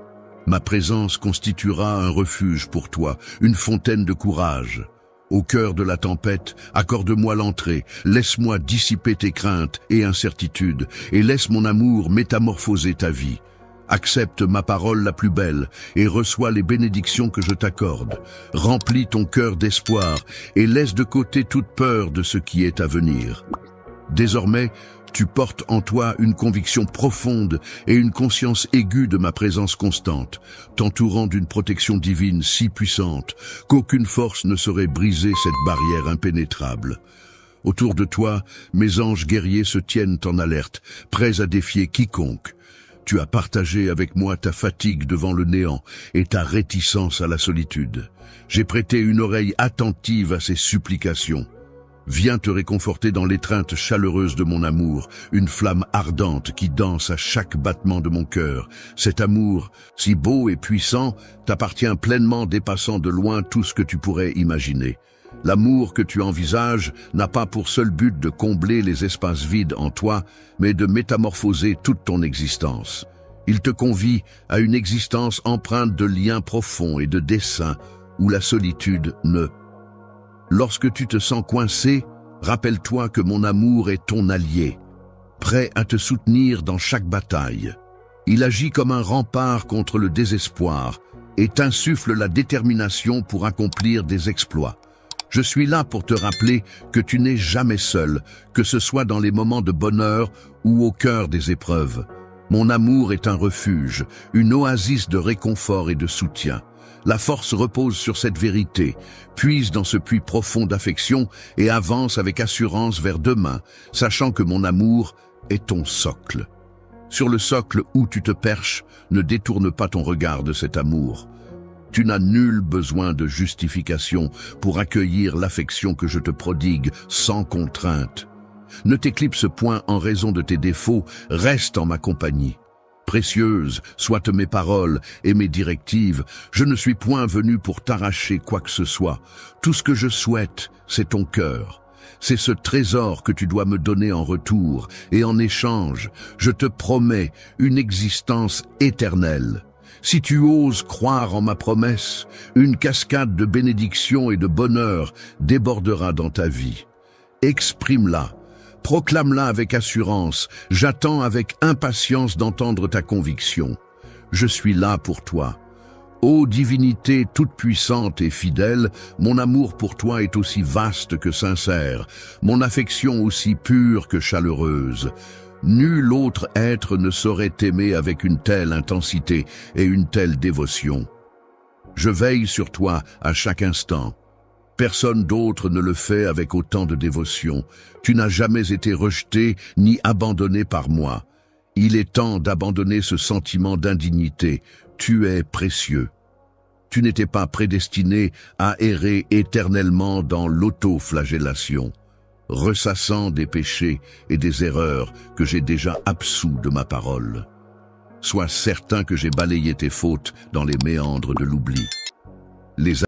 Speaker 1: Ma présence constituera un refuge pour toi, une fontaine de courage. Au cœur de la tempête, accorde-moi l'entrée, laisse-moi dissiper tes craintes et incertitudes, et laisse mon amour métamorphoser ta vie. Accepte ma parole la plus belle et reçois les bénédictions que je t'accorde. Remplis ton cœur d'espoir et laisse de côté toute peur de ce qui est à venir. Désormais, tu portes en toi une conviction profonde et une conscience aiguë de ma présence constante, t'entourant d'une protection divine si puissante qu'aucune force ne saurait briser cette barrière impénétrable. Autour de toi, mes anges guerriers se tiennent en alerte, prêts à défier quiconque. Tu as partagé avec moi ta fatigue devant le néant et ta réticence à la solitude. J'ai prêté une oreille attentive à ces supplications. Viens te réconforter dans l'étreinte chaleureuse de mon amour, une flamme ardente qui danse à chaque battement de mon cœur. Cet amour, si beau et puissant, t'appartient pleinement, dépassant de loin tout ce que tu pourrais imaginer. L'amour que tu envisages n'a pas pour seul but de combler les espaces vides en toi, mais de métamorphoser toute ton existence. Il te convie à une existence empreinte de liens profonds et de desseins, où la solitude ne. Lorsque tu te sens coincé, rappelle-toi que mon amour est ton allié, prêt à te soutenir dans chaque bataille. Il agit comme un rempart contre le désespoir et t'insuffle la détermination pour accomplir des exploits. Je suis là pour te rappeler que tu n'es jamais seul, que ce soit dans les moments de bonheur ou au cœur des épreuves. Mon amour est un refuge, une oasis de réconfort et de soutien. La force repose sur cette vérité, puise dans ce puits profond d'affection et avance avec assurance vers demain, sachant que mon amour est ton socle. Sur le socle où tu te perches, ne détourne pas ton regard de cet amour. Tu n'as nul besoin de justification pour accueillir l'affection que je te prodigue sans contrainte. Ne t'éclipse point en raison de tes défauts, reste en ma compagnie. Précieuses soient mes paroles et mes directives, je ne suis point venu pour t'arracher quoi que ce soit. Tout ce que je souhaite, c'est ton cœur. C'est ce trésor que tu dois me donner en retour, et en échange, je te promets une existence éternelle. Si tu oses croire en ma promesse, une cascade de bénédictions et de bonheur débordera dans ta vie. Exprime-la. Proclame-la avec assurance, j'attends avec impatience d'entendre ta conviction. Je suis là pour toi. Ô divinité toute puissante et fidèle, mon amour pour toi est aussi vaste que sincère, mon affection aussi pure que chaleureuse. Nul autre être ne saurait t'aimer avec une telle intensité et une telle dévotion. Je veille sur toi à chaque instant. Personne d'autre ne le fait avec autant de dévotion. Tu n'as jamais été rejeté ni abandonné par moi. Il est temps d'abandonner ce sentiment d'indignité. Tu es précieux. Tu n'étais pas prédestiné à errer éternellement dans l'autoflagellation, ressassant des péchés et des erreurs que j'ai déjà absous de ma parole. Sois certain que j'ai balayé tes fautes dans les méandres de l'oubli. Les